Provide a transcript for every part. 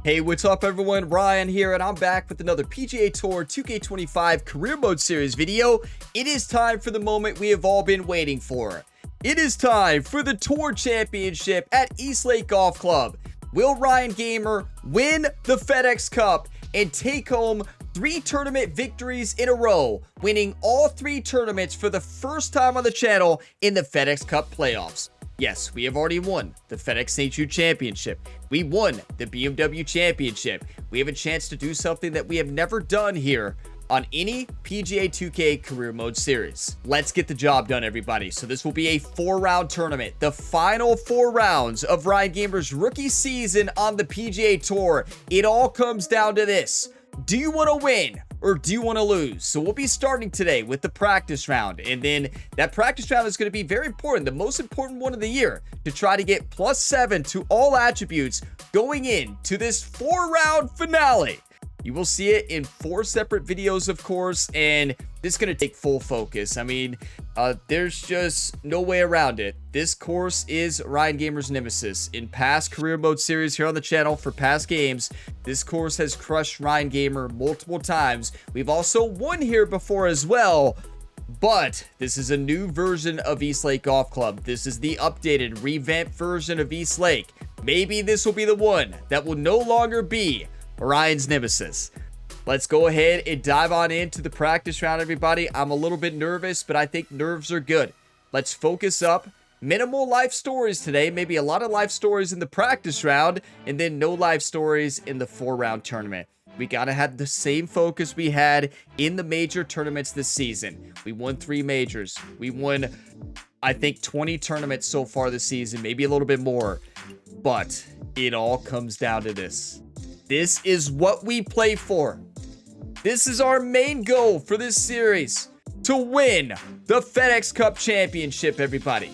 Hey, what's up everyone? Ryan here, and I'm back with another PGA Tour 2K25 Career Mode Series video. It is time for the moment we have all been waiting for. It is time for the Tour Championship at Eastlake Golf Club. Will Ryan Gamer win the FedEx Cup and take home 3 tournament victories in a row, winning all 3 tournaments for the first time on the channel in the FedEx Cup playoffs? Yes, we have already won the FedEx St. Jude Championship. We won the BMW Championship. We have a chance to do something that we have never done here on any PGA 2K Career Mode Series. Let's get the job done, everybody. So this will be a 4-round tournament. The final 4 rounds of Ryan Gamer's rookie season on the PGA Tour. It all comes down to this. Do you want to win or do you want to lose? So we'll be starting today with the practice round, and then that practice round is going to be very important, the most important one of the year, to try to get +7 to all attributes going into this 4-round finale. You will see it in 4 separate videos, of course, and this is going to take full focus. I mean, there's just no way around it. This course is Ryan Gamer's nemesis. In past Career Mode Series here on the channel for past games, this course has crushed Ryan Gamer multiple times. We've also won here before as well, but this is a new version of Eastlake Golf Club. This is the updated, revamped version of Eastlake. Maybe this will be the one that will no longer be Ryan's nemesis. Let's go ahead and dive on into the practice round, everybody. I'm a little bit nervous, but I think nerves are good. Let's focus up. Minimal life stories today. Maybe a lot of life stories in the practice round, and then no life stories in the 4-round tournament. We gotta have the same focus we had in the major tournaments this season. We won 3 majors. We won, I think, 20 tournaments so far this season, maybe a little bit more. But it all comes down to this. This is what we play for. This is our main goal for this series, to win the FedEx Cup Championship, everybody.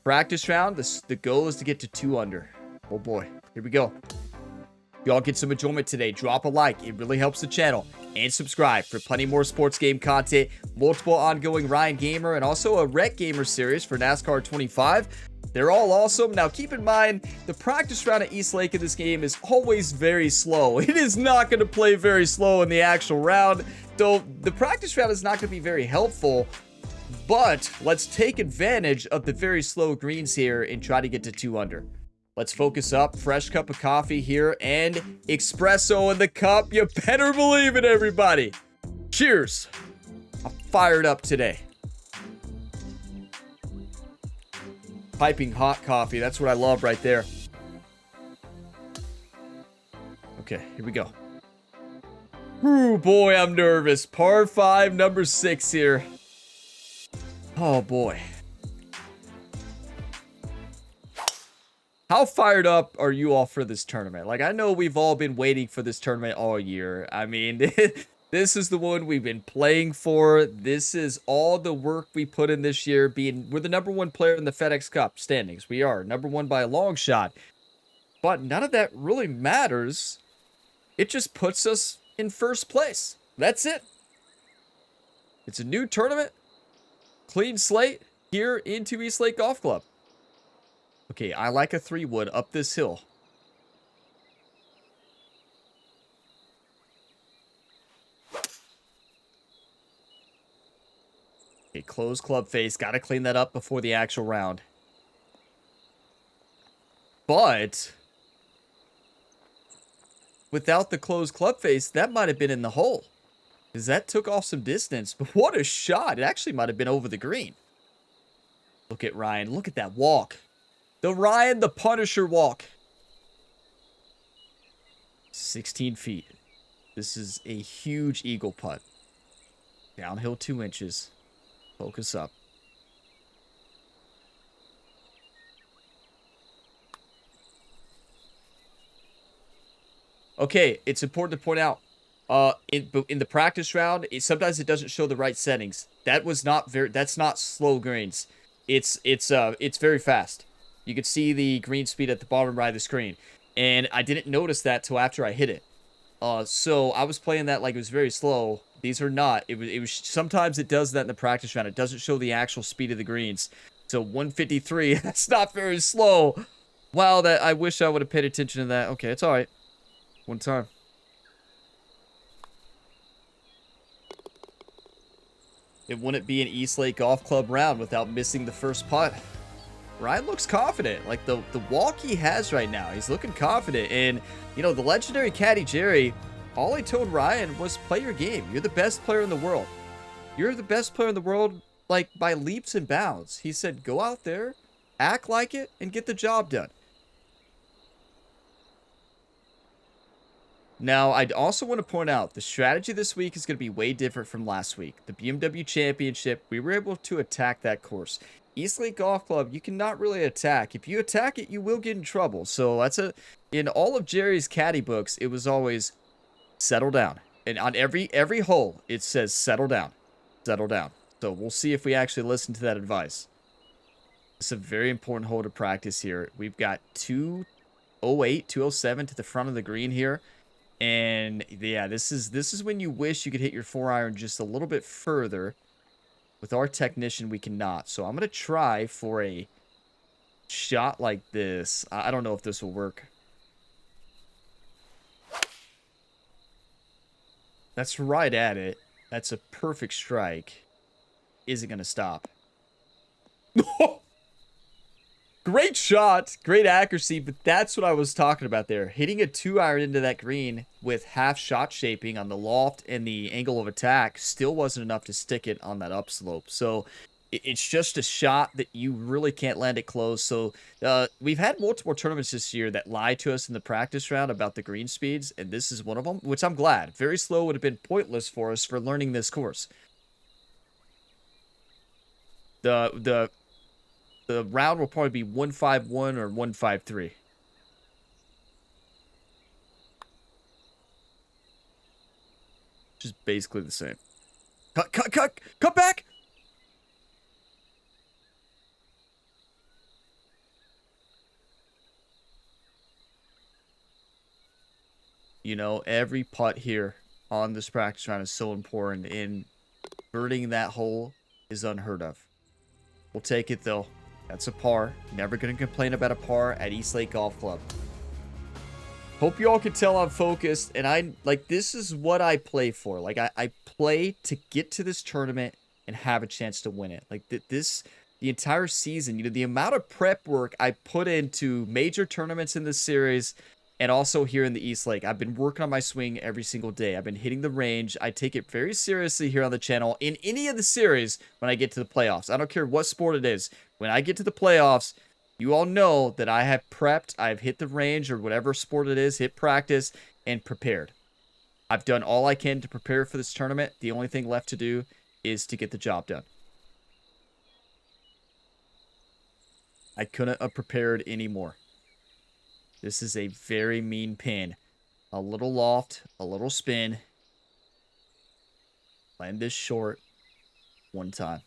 Practice round, the goal is to get to 2 under. Oh boy, here we go. Y'all get some enjoyment today. Drop a like, it really helps the channel. And subscribe for plenty more sports game content, multiple ongoing Ryan Gamer, and also a Rec Gamer series for NASCAR 25. They're all awesome. Now, keep in mind, the practice round at Eastlake in this game is always very slow. It is not going to play very slow in the actual round, though the practice round is not going to be very helpful. But let's take advantage of the very slow greens here and try to get to 2 under. Let's focus up. Fresh cup of coffee here and espresso in the cup. You better believe it, everybody. Cheers. I'm fired up today. Piping hot coffee. That's what I love right there. Okay, here we go. Ooh, boy, I'm nervous. Par 5, number 6 here. Oh, boy. How fired up are you all for this tournament? Like, I know we've all been waiting for this tournament all year. I mean, this is the one we've been playing for. This is all the work we put in this year. We're the #1 player in the FedEx Cup standings. We are #1 by a long shot. But none of that really matters. It just puts us in first place. That's it. It's a new tournament. Clean slate here into Eastlake Golf Club. Okay, I like a 3-wood up this hill. Okay, closed club face. Got to clean that up before the actual round. But without the closed club face, that might have been in the hole, because that took off some distance. But what a shot. It actually might have been over the green. Look at Ryan. Look at that walk. The Ryan the Punisher walk. 16 feet. This is a huge eagle putt. Downhill 2 inches. Focus up. Okay, it's important to point out, in the practice round, sometimes it doesn't show the right settings. That's not slow greens. It's very fast. You could see the green speed at the bottom right of the screen, and I didn't notice that till after I hit it. So I was playing that like it was very slow. These are not. It was sometimes it does that in the practice round. It doesn't show the actual speed of the greens. So 153, that's not very slow. Wow, that I wish I would have paid attention to that. Okay, it's all right. One time. It wouldn't be an Eastlake Golf Club round without missing the first putt. Ryan looks confident. Like, the walk he has right now, he's looking confident. And, you know, the legendary caddy Jerry, all he told Ryan was play your game. You're the best player in the world. You're the best player in the world, like, by leaps and bounds. He said, go out there, act like it, and get the job done. Now, I'd also want to point out, the strategy this week is going to be way different from last week. The BMW Championship, we were able to attack that course. Eastlake Golf Club, you cannot really attack. If you attack it, you will get in trouble. So that's in all of Jerry's caddy books, it was always settle down. And on every hole, it says settle down. Settle down. So we'll see if we actually listen to that advice. It's a very important hole to practice here. We've got 208, 207 to the front of the green here. And yeah, this is when you wish you could hit your 4-iron just a little bit further. With our technician, we cannot. So I'm going to try for a shot like this. I don't know if this will work. That's right at it. That's a perfect strike. Is it going to stop? Great shot. Great accuracy. But that's what I was talking about there. Hitting a 2-iron into that green with half shot shaping on the loft and the angle of attack still wasn't enough to stick it on that upslope. So it's just a shot that you really can't land it close. So we've had multiple tournaments this year that lied to us in the practice round about the green speeds. And this is one of them, which I'm glad. Very slow would have been pointless for us for learning this course. The round will probably be 151 or 153. Which is basically the same. Cut back! You know, every putt here on this practice round is so important, and birding that hole is unheard of. We'll take it, though. That's a par. Never going to complain about a par at Eastlake Golf Club. Hope you all can tell I'm focused. And this is what I play for. Like, I play to get to this tournament and have a chance to win it. Like, the entire season, you know, the amount of prep work I put into major tournaments in this series and also here in the Eastlake. I've been working on my swing every single day. I've been hitting the range. I take it very seriously here on the channel in any of the series when I get to the playoffs. I don't care what sport it is. When I get to the playoffs, you all know that I have prepped, I've hit the range or whatever sport it is, hit practice, and prepared. I've done all I can to prepare for this tournament. The only thing left to do is to get the job done. I couldn't have prepared anymore. This is a very mean pin. A little loft, a little spin. Land this short one time.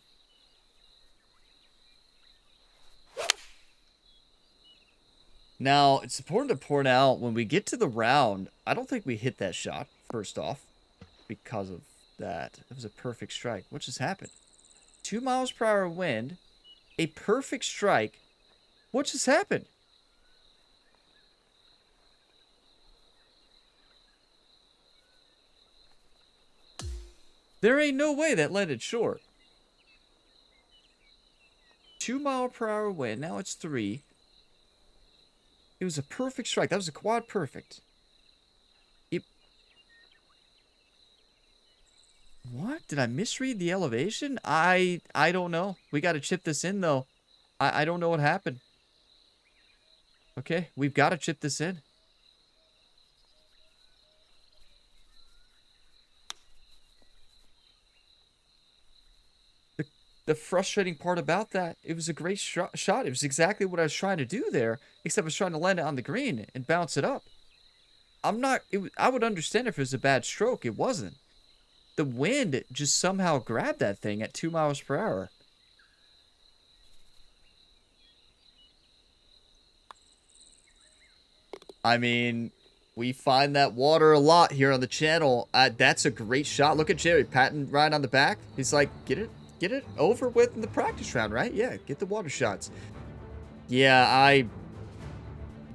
Now, it's important to point out, when we get to the round, I don't think we hit that shot, first off, because of that. It was a perfect strike. What just happened? 2 miles per hour wind, a perfect strike. What just happened? There ain't no way that landed short. 2 mile per hour wind. Now it's 3. It was a perfect strike. That was a quad perfect. What? Did I misread the elevation? I don't know. We got to chip this in, though. I don't know what happened. Okay, we've got to chip this in. The frustrating part about that, it was a great shot. It was exactly what I was trying to do there, except I was trying to land it on the green and bounce it up. I would understand if it was a bad stroke. It wasn't. The wind just somehow grabbed that thing at 2 miles per hour. I mean, we find that water a lot here on the channel. That's a great shot. Look at Jerry patting right on the back. He's like, get it over with in the practice round, right? Yeah, get the water shots. Yeah,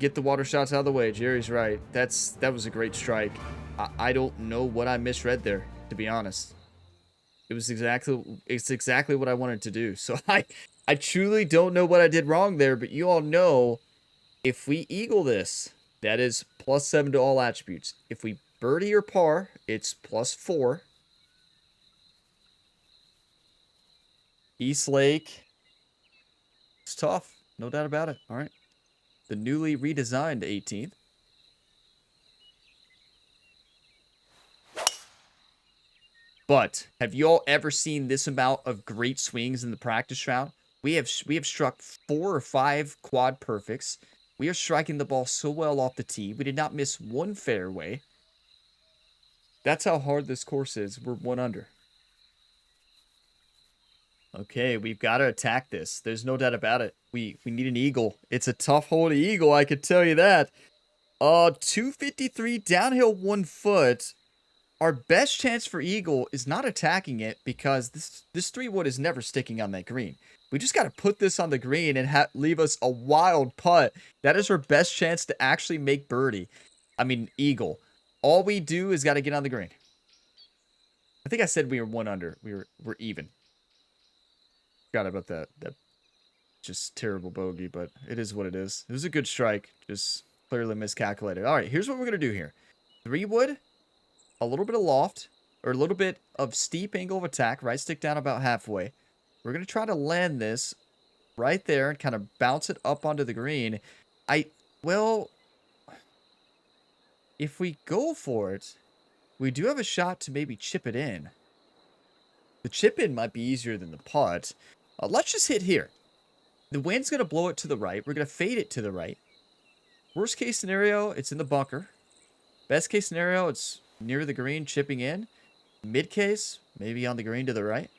Get the water shots out of the way. Jerry's right. That was a great strike. I don't know what I misread there, to be honest. It's exactly what I wanted to do. So I truly don't know what I did wrong there, but you all know if we eagle this, that is +7 to all attributes. If we birdie or par, it's +4. East Lake. It's tough. No doubt about it. All right. The newly redesigned 18th. But have you all ever seen this amount of great swings in the practice round? We have struck 4 or 5 quad perfects. We are striking the ball so well off the tee. We did not miss one fairway. That's how hard this course is. We're 1 under. Okay, we've got to attack this. There's no doubt about it. We need an eagle. It's a tough hole to eagle, I could tell you that. 253 downhill 1 foot. Our best chance for eagle is not attacking it because this 3-wood is never sticking on that green. We just got to put this on the green and leave us a wild putt. That is our best chance to actually make birdie. I mean, eagle. All we do is got to get on the green. I think I said we were 1 under. We're even. Forgot about that. That just terrible bogey, but it is what it is. It was a good strike. Just clearly miscalculated. All right, here's what we're going to do here. 3-wood. A little bit of loft, or a little bit of steep angle of attack, right stick down about halfway. We're going to try to land this right there and kind of bounce it up onto the green. Well, if we go for it, we do have a shot to maybe chip it in. The chip in might be easier than the putt. Let's just hit here. The wind's going to blow it to the right. We're going to fade it to the right. Worst case scenario, it's in the bunker. Best case scenario, it's near the green, chipping in. Mid case, maybe on the green to the right.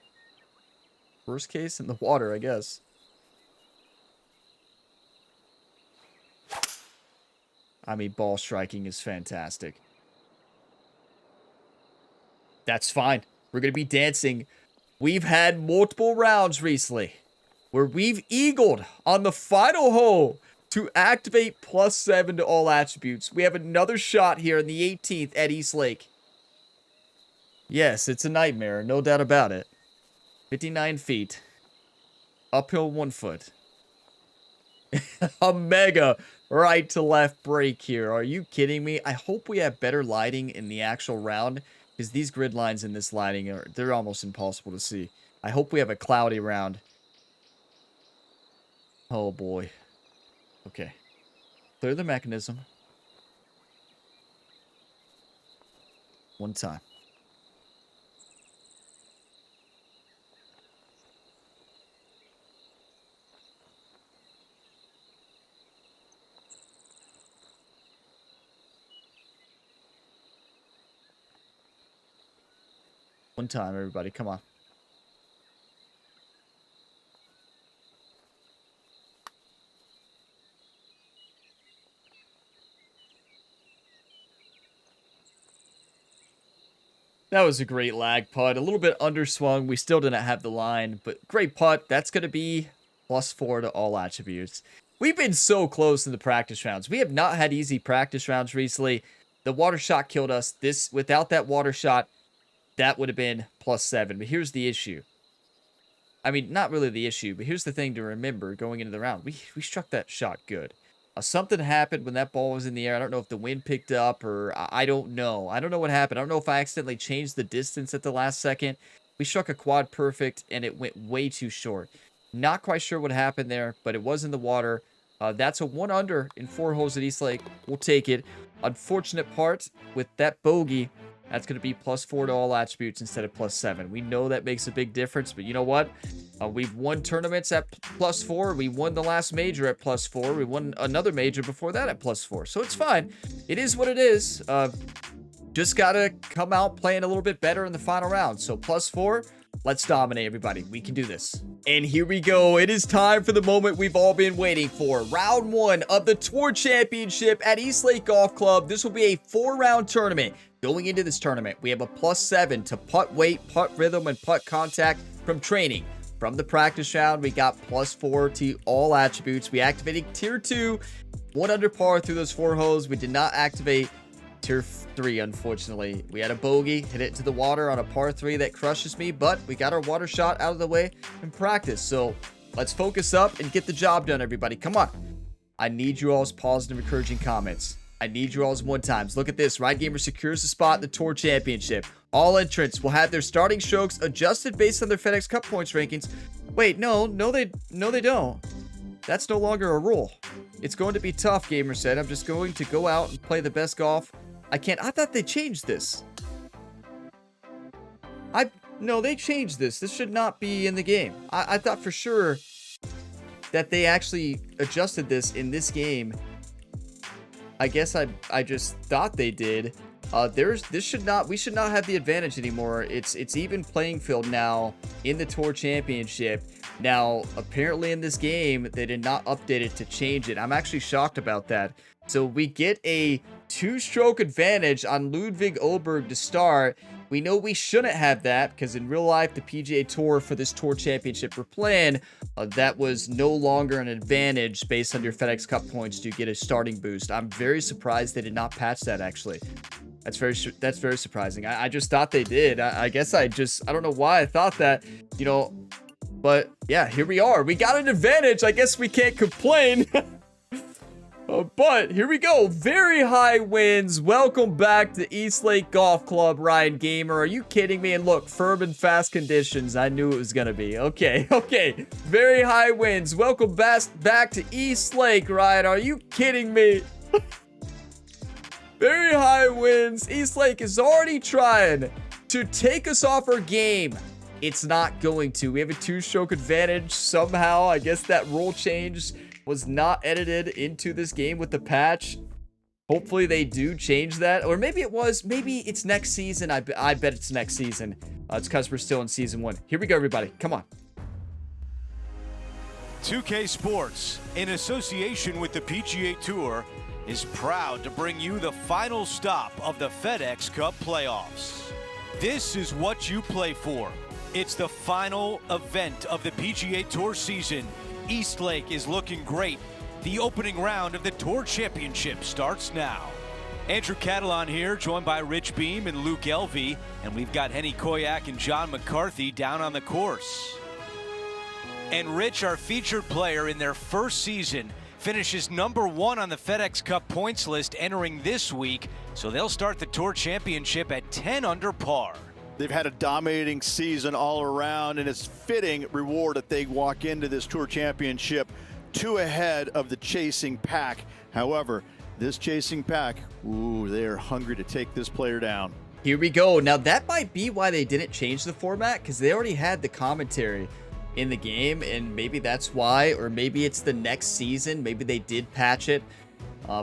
Worst case, in the water, I guess. I mean, ball striking is fantastic. That's fine. We're going to be dancing. We've had multiple rounds recently where we've eagled on the final hole to activate +7 to all attributes. We have another shot here in the 18th at East Lake. Yes, it's a nightmare, no doubt about it. 59 feet. Uphill 1 foot. A mega right to left break here. Are you kidding me? I hope we have better lighting in the actual round, because these grid lines in this lighting they're almost impossible to see. I hope we have a cloudy round. Oh boy. Okay. Clear the mechanism. One time. One time, everybody. Come on. That was a great lag putt. A little bit underswung. We still didn't have the line, but great putt. That's going to be +4 to all attributes. We've been so close in the practice rounds. We have not had easy practice rounds recently. The water shot killed us. Without that water shot, that would have been +7. But here's the issue. I mean, not really the issue, but here's the thing to remember going into the round. We struck that shot good. Something happened when that ball was in the air. I don't know if the wind picked up or I don't know. I don't know what happened. I don't know if I accidentally changed the distance at the last second. We struck a quad perfect and it went way too short. Not quite sure what happened there, but it was in the water. That's a 1 under in 4 holes at East Lake. We'll take it. Unfortunate part with that bogey, that's going to be +4 to all attributes instead of +7. We know that makes a big difference, but you know what? We've won tournaments at +4. We won the last major at +4. We won another major before that at +4. So it's fine. It is what it is. Just got to come out playing a little bit better in the final round. So +4. Let's dominate, everybody. We can do this. And here we go. It is time for the moment we've all been waiting for. Round 1 of the Tour Championship at East Lake Golf Club. This will be a 4-round tournament. Going into this tournament, we have a +7 to putt weight, putt rhythm, and putt contact from training. From the practice round, we got +4 to all attributes. We activated Tier 2. 1 under par through those 4 holes. We did not activate turf 3, unfortunately. We had a bogey, hit it to the water on a par 3 that crushes me, but we got our water shot out of the way in practice. So let's focus up and get the job done, everybody. Come on. I need you all's positive, encouraging comments. I need you all's 1-times. Look at this. Ryan Gamer secures the spot in the Tour Championship. All entrants will have their starting strokes adjusted based on their FedEx Cup points rankings. Wait, no, they don't. That's no longer a rule. It's going to be tough, Gamer said. I'm just going to go out and play the best golf I thought they changed this. No, they changed this. This should not be in the game. I thought for sure that they actually adjusted this in this game. I guess I just thought they did. We should not have the advantage anymore. It's even playing field now in the Tour Championship. Now, apparently in this game, they did not update it to change it. I'm actually shocked about that. So we get a 2-stroke advantage on Ludwig Oberg to start. We know we shouldn't have that because in real life, the PGA Tour for this Tour Championship we're playing, that was no longer an advantage based on your FedEx Cup points to get a starting boost. I'm very surprised they did not patch that, actually. That's very surprising. I just thought they did. I guess I don't know why I thought that, you know, but yeah, here we are. We got an advantage. I guess we can't complain. But here we go. Very high winds. Welcome back to Eastlake Golf Club, Ryan Gamer. Are you kidding me? And look, firm and fast conditions. I knew it was going to be. Okay. Very high winds. Welcome back to Eastlake, Ryan. Are you kidding me? Very high winds. Eastlake is already trying to take us off our game. It's not going to. We have a 2-stroke advantage somehow. I guess that rule change was not edited into this game with the patch. Hopefully they do change that. Or maybe it was. Maybe it's next season. I bet it's next season. It's because we're still in season 1. Here we go, everybody. Come on. 2K Sports, in association with the PGA Tour, is proud to bring you the final stop of the FedEx Cup playoffs. This is what you play for. It's the final event of the PGA Tour season. Eastlake is looking great. The opening round of the Tour Championship starts now. Andrew Catalan here, joined by Rich Beam and Luke Elvey, and we've got Henny Koyak and John McCarthy down on the course. And Rich, our featured player in their first season, finishes #1 on the FedEx Cup points list entering this week, so they'll start the Tour Championship at 10 under par. They've had a dominating season all around, and it's fitting reward that they walk into this Tour Championship 2 ahead of the chasing pack. However, this chasing pack, they're hungry to take this player down. Here we go. Now, that might be why they didn't change the format, because they already had the commentary in the game, and maybe that's why, or maybe it's the next season. Maybe they did patch it.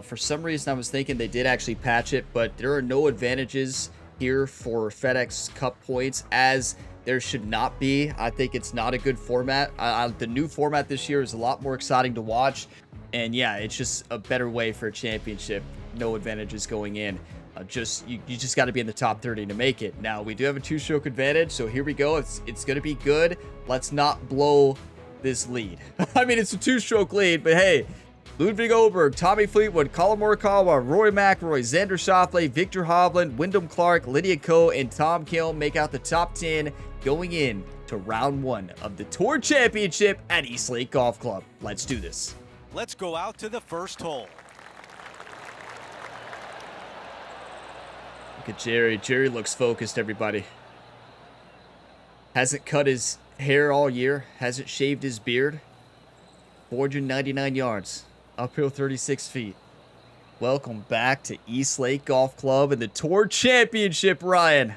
For some reason, I was thinking they did actually patch it, but there are no advantages here for FedEx Cup points, as there should not be. I think it's not a good format. The new format this year is a lot more exciting to watch, and yeah, it's just a better way for a championship. No advantages going in. You just got to be in the top 30 to make it. Now, we do have a 2-stroke advantage, so here we go. It's going to be good. Let's not blow this lead. I mean, it's a 2-stroke lead, but hey, Ludwig Oberg, Tommy Fleetwood, Colin Morikawa, Rory McIlroy, Xander Schauffele, Victor Hovland, Wyndham Clark, Lydia Ko, and Tom Kilm make out the top 10 going in to round 1 of the Tour Championship at Eastlake Golf Club. Let's do this. Let's go out to the first hole. Look at Jerry. Jerry looks focused, everybody. Hasn't cut his hair all year. Hasn't shaved his beard. 499 yards. Uphill 36 feet. Welcome back to Eastlake Golf Club and the Tour Championship, Ryan.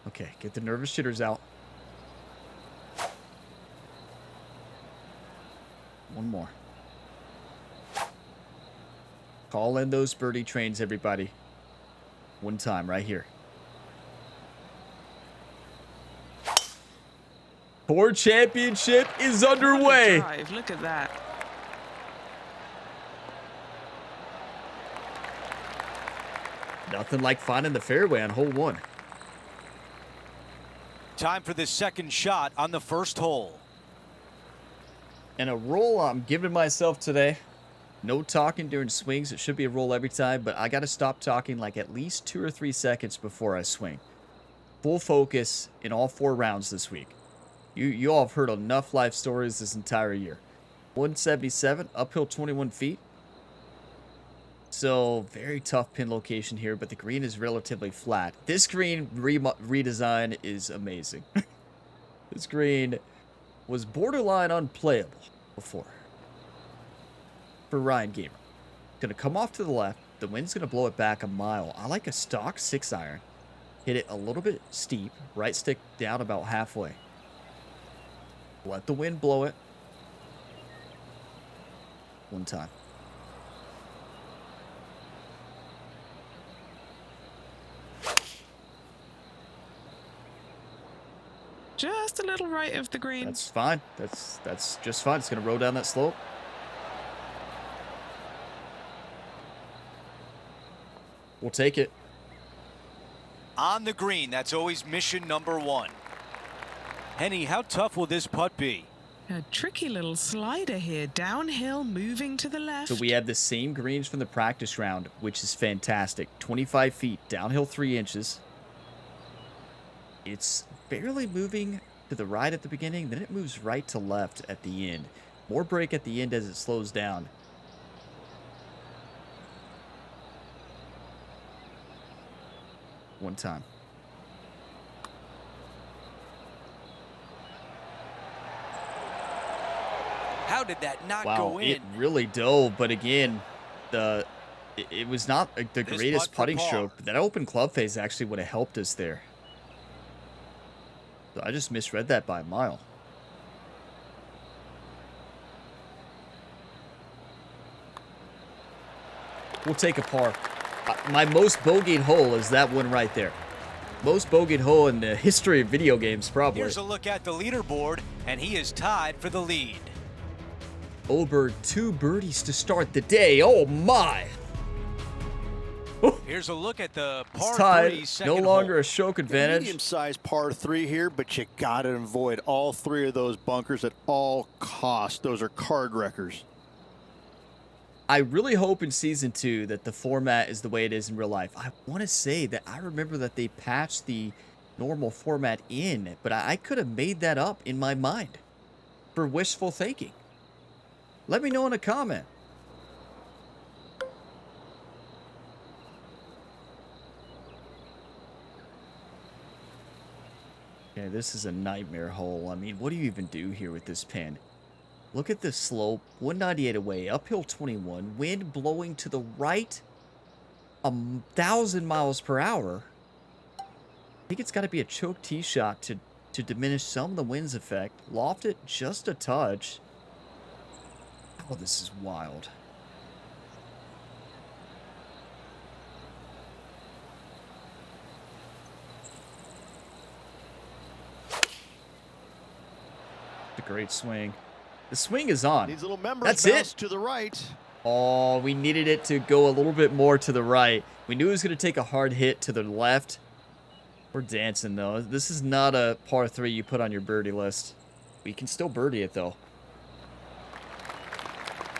Okay, get the nervous jitters out. One more. Call in those birdie trains, everybody. One time, right here. Tour Championship is underway. Drive. Look at that. Nothing like finding the fairway on hole 1. Time for the second shot on the first hole. And a rule I'm giving myself today. No talking during swings. It should be a roll every time, but I got to stop talking like at least 2 or 3 seconds before I swing. Full focus in all 4 rounds this week. You all have heard enough life stories this entire year. 177, uphill 21 feet. So, very tough pin location here, but the green is relatively flat. This green redesign is amazing. This green was borderline unplayable before. For Ryan Gamer. Gonna come off to the left. The wind's gonna blow it back a mile. I like a stock 6-iron. Hit it a little bit steep. Right stick down about halfway. Let the wind blow it. One time. Just a little right of the green. That's fine. That's just fine. It's gonna roll down that slope. We'll take it. On the green, that's always mission number 1. Henny, how tough will this putt be? A tricky little slider here. Downhill, moving to the left. So we have the same greens from the practice round, which is fantastic. 25 feet, downhill 3 inches. It's barely moving to the right at the beginning, then it moves right to left at the end. More break at the end as it slows down. One time. How did that not Wow, go in? it really dove, but again, it was not like the greatest putting stroke. But that open club face actually would have helped us there. So I just misread that by a mile. We'll take a par. My most bogeyed hole is that one right there. Most bogeyed hole in the history of video games, probably. Here's a look at the leaderboard, and he is tied for the lead. Over 2 birdies to start the day. Oh my! Here's a look at the It's par tied. 3 second No longer hole. a stroke advantage. Medium-sized par 3 here, but you got to avoid all 3 of those bunkers at all costs. Those are card wreckers. I really hope in Season 2 that the format is the way it is in real life. I want to say that I remember that they patched the normal format in, but I could have made that up in my mind for wishful thinking. Let me know in a comment. Okay, this is a nightmare hole. I mean, what do you even do here with this pin? Look at this slope, 198 away, uphill 21, wind blowing to the right, 1,000 miles per hour. I think it's got to be a choke tee shot to diminish some of the wind's effect. Loft it just a touch. Oh, this is wild. A great swing. The swing is on. These little members That's bounce it. to the right. Oh, we needed it to go a little bit more to the right. We knew it was going to take a hard hit to the left. We're dancing, though. This is not a par 3 you put on your birdie list. We can still birdie it, though.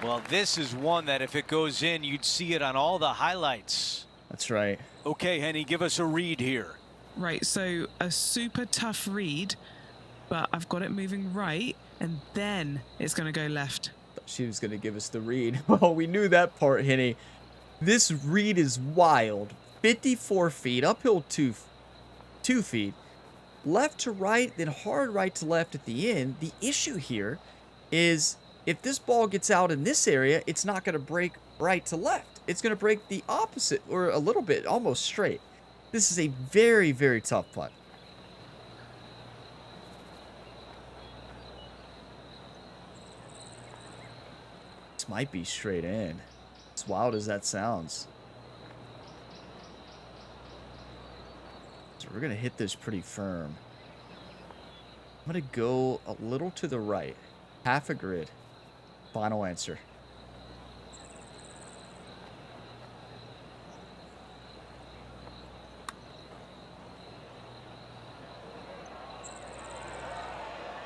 Well, this is one that if it goes in, you'd see it on all the highlights. That's right. Okay, Henny, give us a read here. Right, so a super tough read, but I've got it moving right, and then it's going to go left. She was going to give us the read. Well, we knew that part, Henny. This read is wild. 54 feet, uphill 2 feet. Left to right, then hard right to left at the end. The issue here is if this ball gets out in this area, it's not going to break right to left. It's going to break the opposite, or a little bit, almost straight. This is a very, very tough putt. This might be straight in. As wild as that sounds. So we're going to hit this pretty firm. I'm going to go a little to the right. Half a grid. Final answer.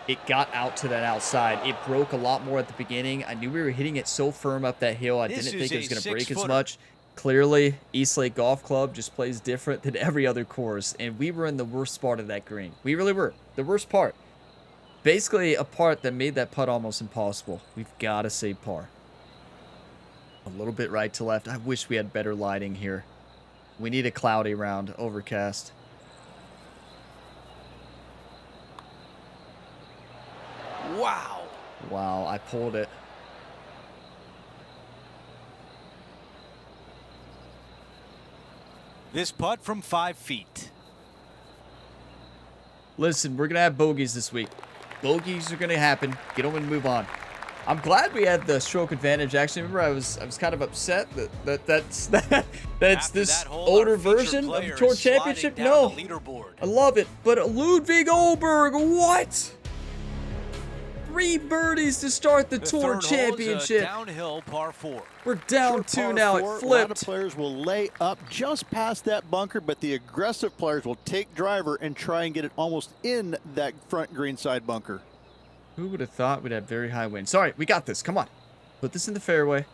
it got out to that outside. It broke a lot more at the beginning. I knew we were hitting it so firm up that hill. I didn't think it was going to break as much. Clearly, Eastlake Golf Club just plays different than every other course, and we were in the worst part of that green. We really were. The worst part. Basically, a part that made that putt almost impossible. We've got to save par. A little bit right to left. I wish we had better lighting here. We need a cloudy round, overcast. Wow. Wow, I pulled it. This putt from 5 feet. Listen, we're going to have bogeys this week. Bogeys are going to happen. Get them and move on. I'm glad we had the stroke advantage. Actually, remember I was kind of upset that's this older version of the Tour Championship. No, I love it. But Ludwig Oberg, what? 3 birdies to start the Tour Championship. Downhill par 4. We're down 2 now. It flipped. A lot of players will lay up just past that bunker, but the aggressive players will take driver and try and get it almost in that front greenside bunker. Who would have thought we'd have very high winds? Sorry, we got this. Come on. Put this in the fairway.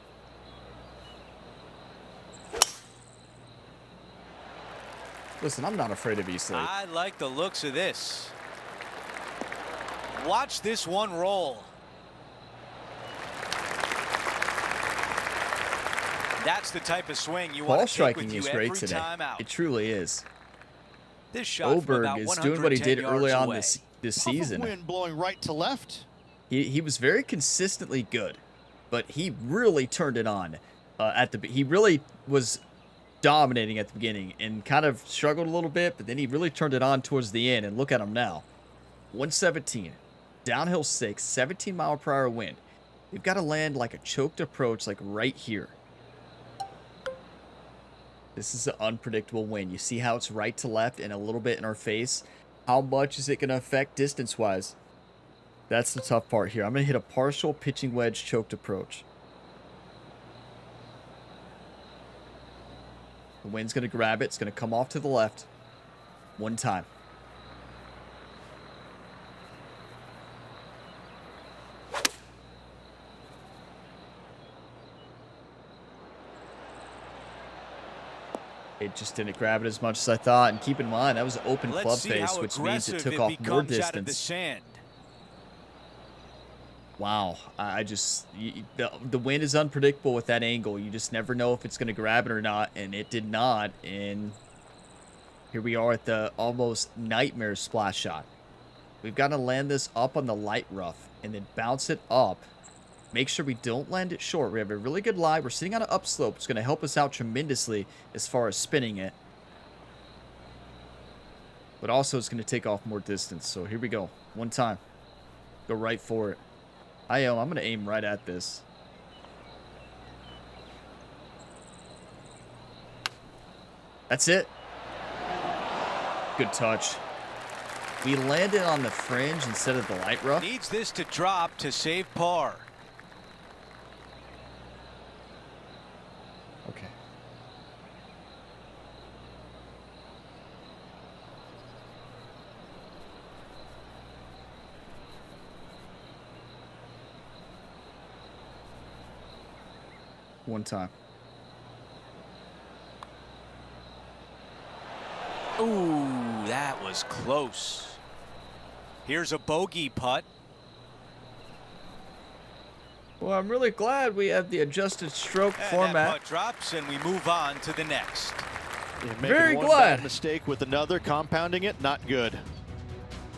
Listen, I'm not afraid of Eastlake. I like the looks of this. Watch this one roll. That's the type of swing you want to take with you every time out. It truly is. This shot Oberg is doing what he did early on this season. Wind blowing right to left. He was very consistently good, but he really turned it on he really was dominating at the beginning and kind of struggled a little bit, but then he really turned it on towards the end. And look at him now. 117, downhill 6, 17-mile-per-hour wind. We've got to land like a choked approach, like right here. This is an unpredictable wind. You see how it's right to left and a little bit in our face? How much is it going to affect distance-wise? That's the tough part here. I'm going to hit a partial pitching wedge choked approach. The wind's going to grab it. It's going to come off to the left. One time. It just didn't grab it as much as I thought. And keep in mind, that was an open club face, which means it took off more distance. Wow. The wind is unpredictable with that angle. You just never know if it's going to grab it or not. And it did not. And here we are at the almost nightmare splash shot. We've got to land this up on the light rough and then bounce it up. Make sure we don't land it short. We have a really good lie. We're sitting on an upslope. It's going to help us out tremendously as far as spinning it. But also it's going to take off more distance. So here we go. One time. Go right for it. I'm going to aim right at this. That's it. Good touch. We landed on the fringe instead of the light rough. Needs this to drop to save par. Okay. One time. Ooh, that was close. Here's a bogey putt. Well, I'm really glad we have the adjusted stroke format. That putt drops and we move on to the next. Very one glad. Bad mistake with another, compounding it, not good.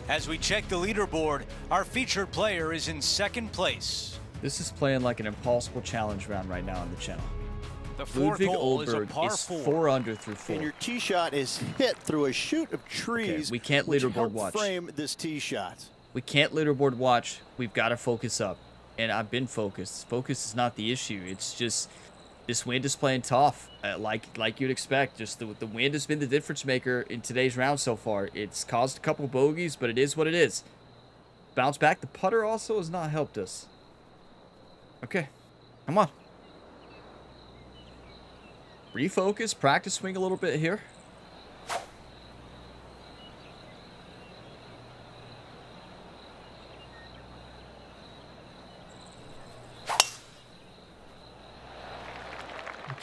As we check the leaderboard, our featured player is in second place. This is playing like an impossible challenge round right now on the channel. The fourth hole is a Oberg par is 4. 4 under through 4. And your tee shot is hit through a chute of trees. Okay, we can't which leaderboard help watch. frame this tee shot. We can't leaderboard watch. We've got to focus up. And I've been focused. Focus is not the issue. It's just this wind is playing tough, like you'd expect. Just the wind has been the difference maker in today's round so far. It's caused a couple bogeys, but it is what it is. Bounce back. The putter also has not helped us. Okay, come on. Refocus, practice swing a little bit here.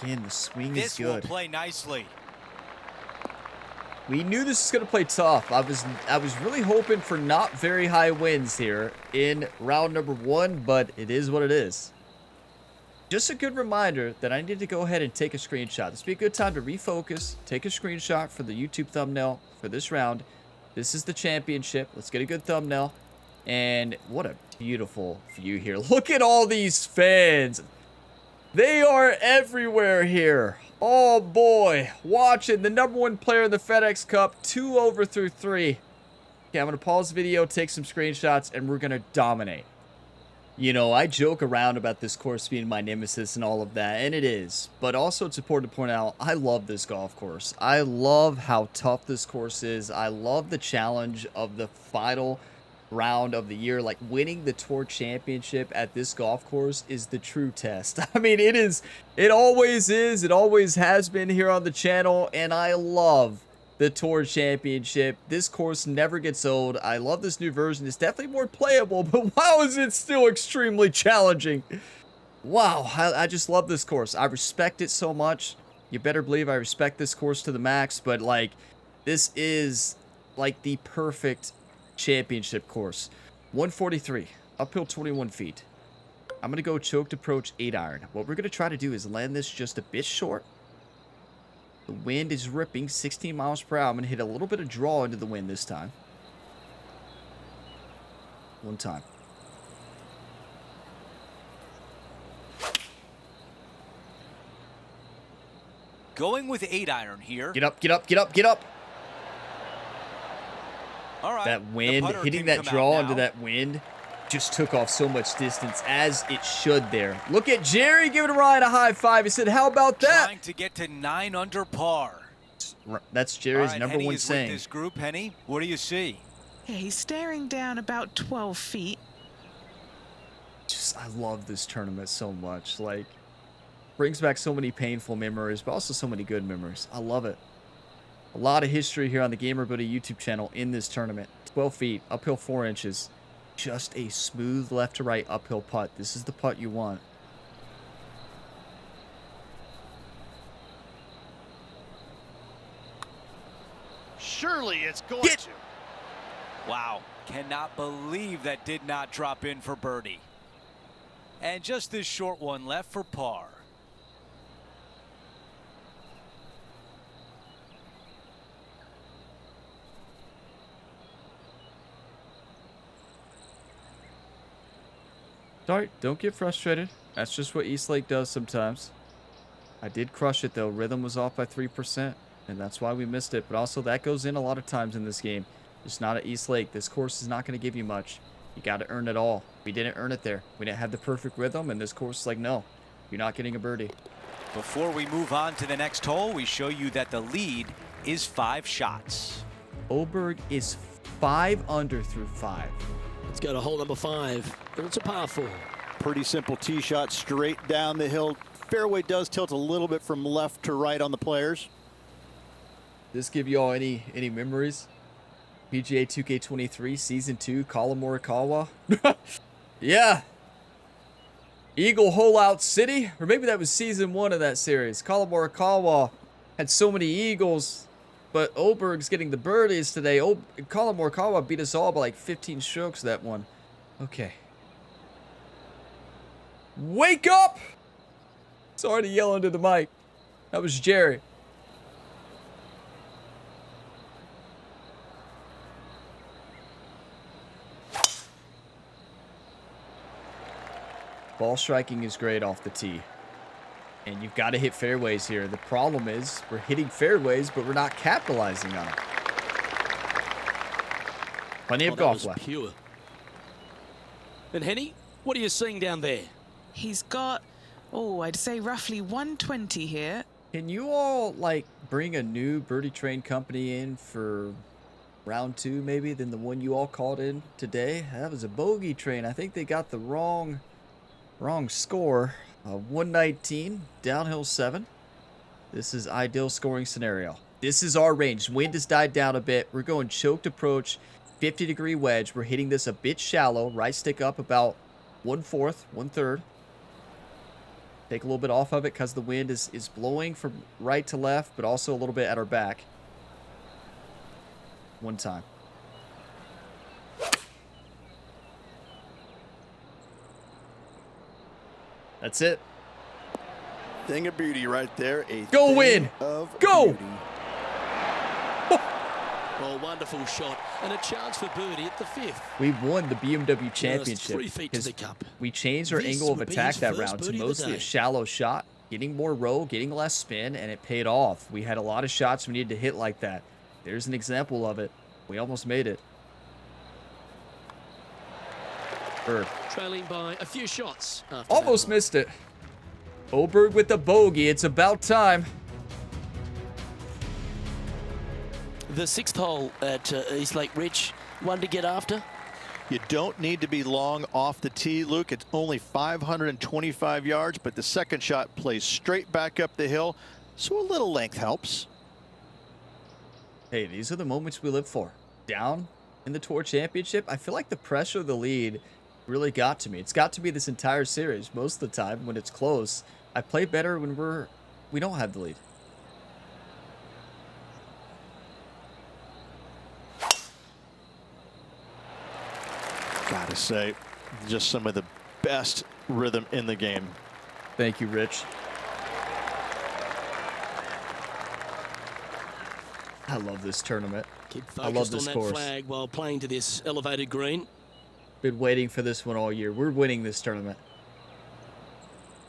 Again, the swing is This good. will play nicely. We knew this was going to play tough. I was really hoping for not very high wins here in round number 1, but it is what it is. Just a good reminder that I need to go ahead and take a screenshot. This would be a good time to refocus, take a screenshot for the YouTube thumbnail for this round. This is the championship. Let's get a good thumbnail. And what a beautiful view here. Look at all these fans. They are everywhere here. Oh boy, watching the #1 player in the FedEx Cup, 2 over through 3. Okay, I'm going to pause the video, take some screenshots, and we're going to dominate. You know, I joke around about this course being my nemesis and all of that, and it is. But also it's important to point out, I love this golf course. I love how tough this course is. I love the challenge of the final round of the year. Like, winning the Tour Championship at this golf course is the true test. I mean, it is. It always is. It always has been here on the channel, and I love the Tour Championship. This course never gets old. I love this new version. It's definitely more playable, but wow, is it still extremely challenging. Wow, I just love this course. I respect it so much. You better believe I respect this course to the max, but like, this is like the perfect championship course. 143, uphill 21 feet. I'm going to go choked approach 8-iron. What we're going to try to do is land this just a bit short. The wind is ripping 16 miles per hour. I'm going to hit a little bit of draw into the wind this time. One time. Going with 8-iron here. Get up, get up, get up, get up. All right. That wind, hitting that draw into that wind, just took off so much distance, as it should there. Look at Jerry giving Ryan a high five. He said, how about that? Trying to get to 9 under par. That's Jerry's right, number Henny one is saying. With this group, Henny, what do you see? Yeah, he's staring down about 12 feet. I love this tournament so much. Like, brings back so many painful memories, but also so many good memories. I love it. A lot of history here on the Gamer Buddy YouTube channel in this tournament. 12 feet, uphill 4 inches. Just a smooth left to right uphill putt. This is the putt you want. Surely it's going Get- to. Wow, cannot believe that did not drop in for birdie. And just this short one left for par. Sorry, don't get frustrated. That's just what Eastlake does sometimes. I did crush it though. Rhythm was off by 3%, and that's why we missed it. But also that goes in a lot of times in this game. Just not at Eastlake. This course is not going to give you much. You got to earn it all. We didn't earn it there. We didn't have the perfect rhythm, and this course is like, no, you're not getting a birdie. Before we move on to the next hole, we show you that the lead is 5 shots. Oberg is 5 under through 5. Let's go to hole number 5, and it's a par 4. Pretty simple tee shot straight down the hill. Fairway does tilt a little bit from left to right on the players. This give you all any memories? PGA 2K23 Season 2, Colin Morikawa. Yeah. Eagle Hole Out City. Or maybe that was Season 1 of that series. Colin Morikawa had so many eagles, but Oberg's getting the birdies today. Colin Morikawa beat us all by like 15 strokes that one. Okay. Wake up! Sorry to yell into the mic. That was Jerry. Ball striking is great off the tee. And you've got to hit fairways here. The problem is we're hitting fairways, but we're not capitalizing on it. Plenty of golf left. Pure. And Henny, what are you seeing down there? He's got, I'd say roughly 120 here. Can you all, like, bring a new birdie train company in for round 2, maybe, than the one you all called in today? That was a bogey train. I think they got the wrong score. 119, downhill 7. This is ideal scoring scenario. This is our range. Wind has died down a bit. We're going choked approach, 50-degree wedge. We're hitting this a bit shallow. Right stick up about 1/4, 1/3. Take a little bit off of it because the wind is blowing from right to left, but also a little bit at our back. One time. That's it. Thing of beauty right there. Go win! Go! Oh, wonderful shot. And a chance for birdie at the 5th. We won the BMW Championship. 3 feet to the cup. We changed our This angle of would be attack his that first round to birdie of the mostly a day. shallow shot, getting more roll, getting less spin, and it paid off. We had a lot of shots we needed to hit like that. There's an example of it. We almost made it. Berg. Trailing by a few shots. After Almost that. missed it. Oberg with the bogey. It's about time. The 6th hole at East Lake Ridge, one to get after. You don't need to be long off the tee, Luke. It's only 525 yards, but the second shot plays straight back up the hill, so a little length helps. Hey, these are the moments we live for. Down in the Tour Championship, I feel like the pressure of the lead really got to me. It's got to be this entire series. Most of the time when it's close, I play better when we don't have the lead. Gotta say, just some of the best rhythm in the game. Thank you, Rich. I love this tournament. Keep I love focused this on that course. flag while playing to this elevated green. Been waiting for this one all year. We're winning this tournament.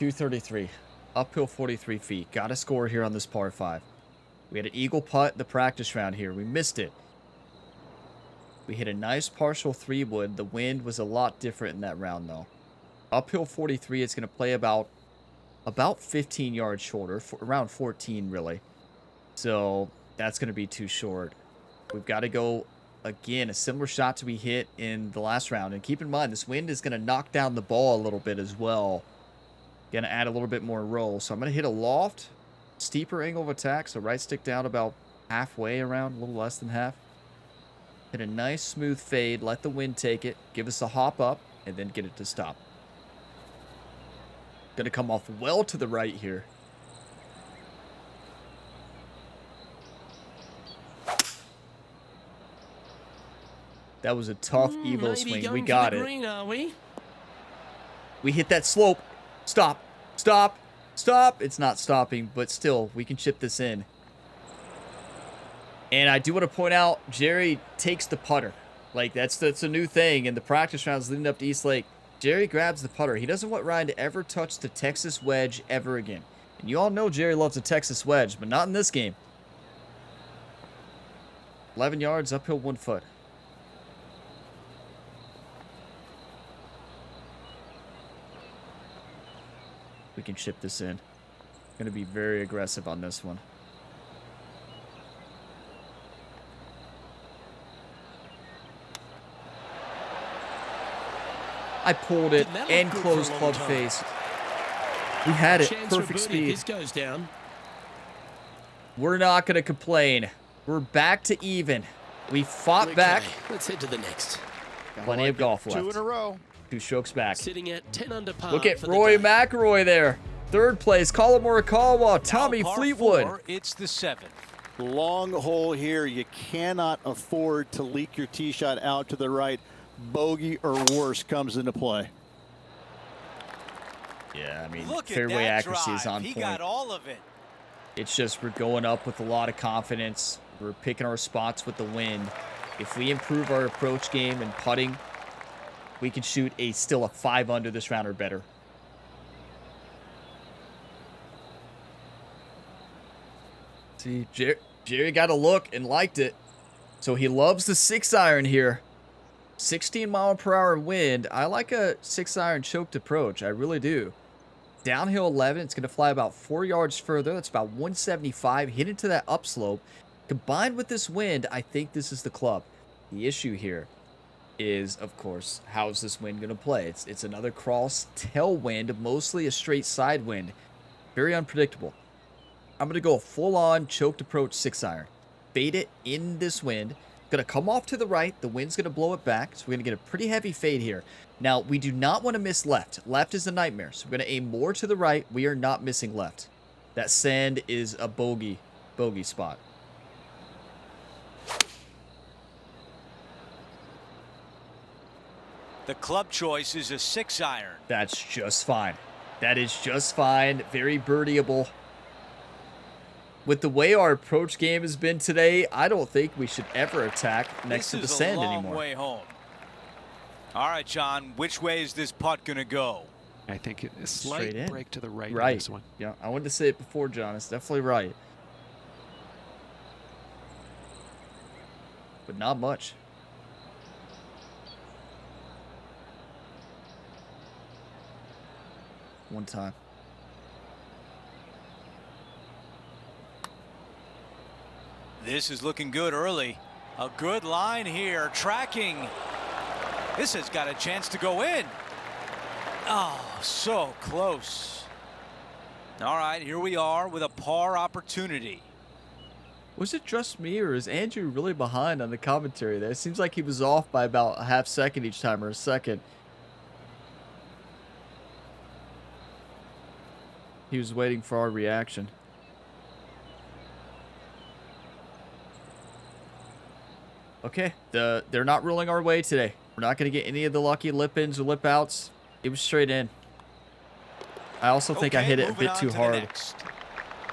233. Uphill 43 feet. Got to score here on this par 5. We had an eagle putt the practice round here. We missed it. We hit a nice partial 3-wood. The wind was a lot different in that round, though. Uphill 43, it's going to play about 15 yards shorter, around 14, really. So that's going to be too short. We've got to go, again, a similar shot to we hit in the last round. And keep in mind, this wind is going to knock down the ball a little bit as well. Going to add a little bit more roll. So I'm going to hit a loft, steeper angle of attack. So right stick down about halfway around, a little less than half. Hit a nice smooth fade, let the wind take it, give us a hop up, and then get it to stop. Gonna come off well to the right here. That was a tough Evo Maybe swing. going We for got the it. green, are we? We hit that slope. Stop. Stop. Stop. It's not stopping, but still, we can chip this in. And I do want to point out, Jerry takes the putter. Like, that's a new thing in the practice rounds leading up to East Lake. Jerry grabs the putter. He doesn't want Ryan to ever touch the Texas wedge ever again. And you all know Jerry loves a Texas wedge, but not in this game. 11 yards, uphill 1 foot. We can chip this in. Going to be very aggressive on this one. I pulled it Didn't that look and good for closed a long club time? face. We had it. Chance for Perfect birdie if speed. this goes down. We're not going to complain. We're back to even. We fought Okay, back. let's head to the next. Plenty of golf 2 left. in a row. 2 strokes back. Sitting at 10 under par. Look at for the Roy day. McIlroy there. 3rd place. Colin Morikawa. Tommy Now, par Fleetwood. 4, it's the 7th. Long hole here. You cannot afford to leak your tee shot out to the right. Bogey or worse comes into play. Yeah, I mean, Look at fairway that accuracy drive. is on He point. got all of it. It's just we're going up with a lot of confidence. We're picking our spots with the wind. If we improve our approach game and putting, we can shoot still a 5 under this round or better. See, Jerry got a look and liked it. So he loves the 6-iron here. 16 mile per hour wind. I like a 6-iron choked approach. I really do. Downhill 11, it's going to fly about 4 yards further. That's about 175. Hit into that upslope. Combined with this wind, I think this is the club. The issue here is, of course, how is this wind going to play? It's another cross tailwind, mostly a straight side wind. Very unpredictable. I'm going to go a full-on choked approach 6-iron. Fade it in this wind. Going to come off to the right. The wind's going to blow it back. So we're going to get a pretty heavy fade here. Now, we do not want to miss left. Left is a nightmare. So we're going to aim more to the right. We are not missing left. That sand is a bogey spot. The club choice is a 6-iron. That's just fine. That is just fine. Very birdieable. With the way our approach game has been today, I don't think we should ever attack next to the sand anymore. This is a long way home. All right, John, which way is this putt going to go? I think a slight break to the right on this one. Yeah, I wanted to say it before, John. It's definitely right. But not much. One time. This is looking good early. A good line here, tracking. This has got a chance to go in. Oh, so close. All right, here we are with a par opportunity. Was it just me, or is Andrew really behind on the commentary there? It seems like he was off by about a half second each time, or a second. He was waiting for our reaction. Okay, they're not ruling our way today. We're not going to get any of the lucky lip-ins or lip-outs. It was straight in. I also think I hit it a bit too hard.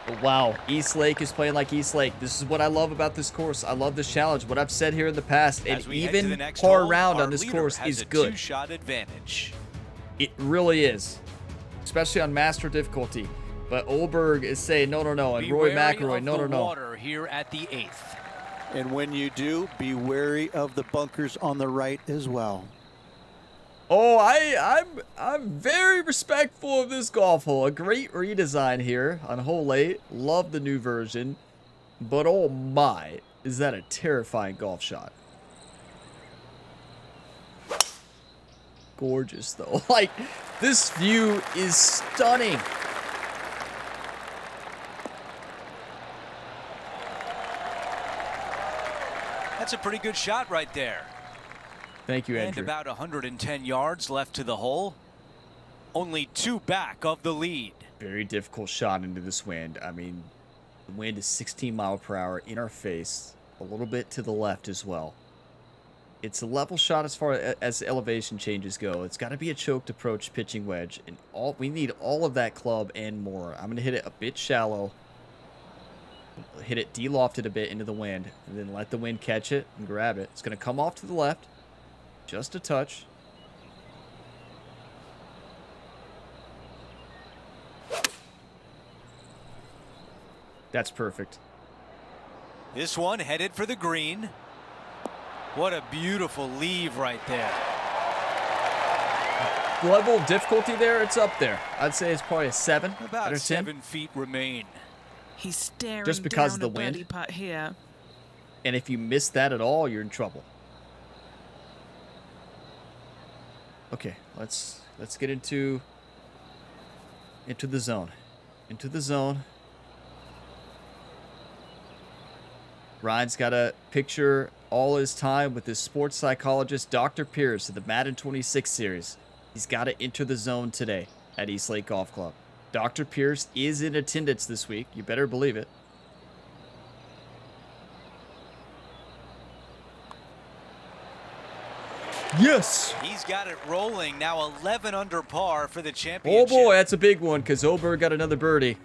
But wow, East Lake is playing like East Lake. This is what I love about this course. I love this challenge. What I've said here in the past, and even par round on this course is good. Two-shot advantage. It really is, especially on master difficulty. But Olberg is saying no, and Roy McIlroy, no. Water here at the 8th. And when you do, be wary of the bunkers on the right as well. Oh, I'm very respectful of this golf hole. A great redesign here on hole 8. Love the new version. But oh my, is that a terrifying golf shot. Gorgeous though. Like, this view is stunning. That's a pretty good shot right there. Thank you, Andrew. And about 110 yards left to the hole. Only 2 back of the lead. Very difficult shot into this wind. I mean, the wind is 16 miles per hour in our face. A little bit to the left as well. It's a level shot as far as elevation changes go. It's got to be a choked approach pitching wedge. And we need all of that club and more. I'm going to hit it a bit shallow. Hit it de-lofted a bit into the wind. And then let the wind catch it and grab it. It's going to come off to the left. Just a touch. That's perfect. This one headed for the green. What a beautiful leave right there. The level of difficulty there, it's up there. I'd say it's probably a 7 About out of 10. 7 feet remain. He's staring Just because down of the a birdie wind? putt here. And if you miss that at all, you're in trouble. Okay, let's get into the zone. Into the zone. Ryan's got to picture all his time with his sports psychologist, Dr. Pierce, of the Madden 26 series. He's got to enter the zone today at East Lake Golf Club. Dr. Pierce is in attendance this week. You better believe it. Yes! He's got it rolling now, 11 under par for the Oh championship. boy, that's a big one because Oberg got another birdie.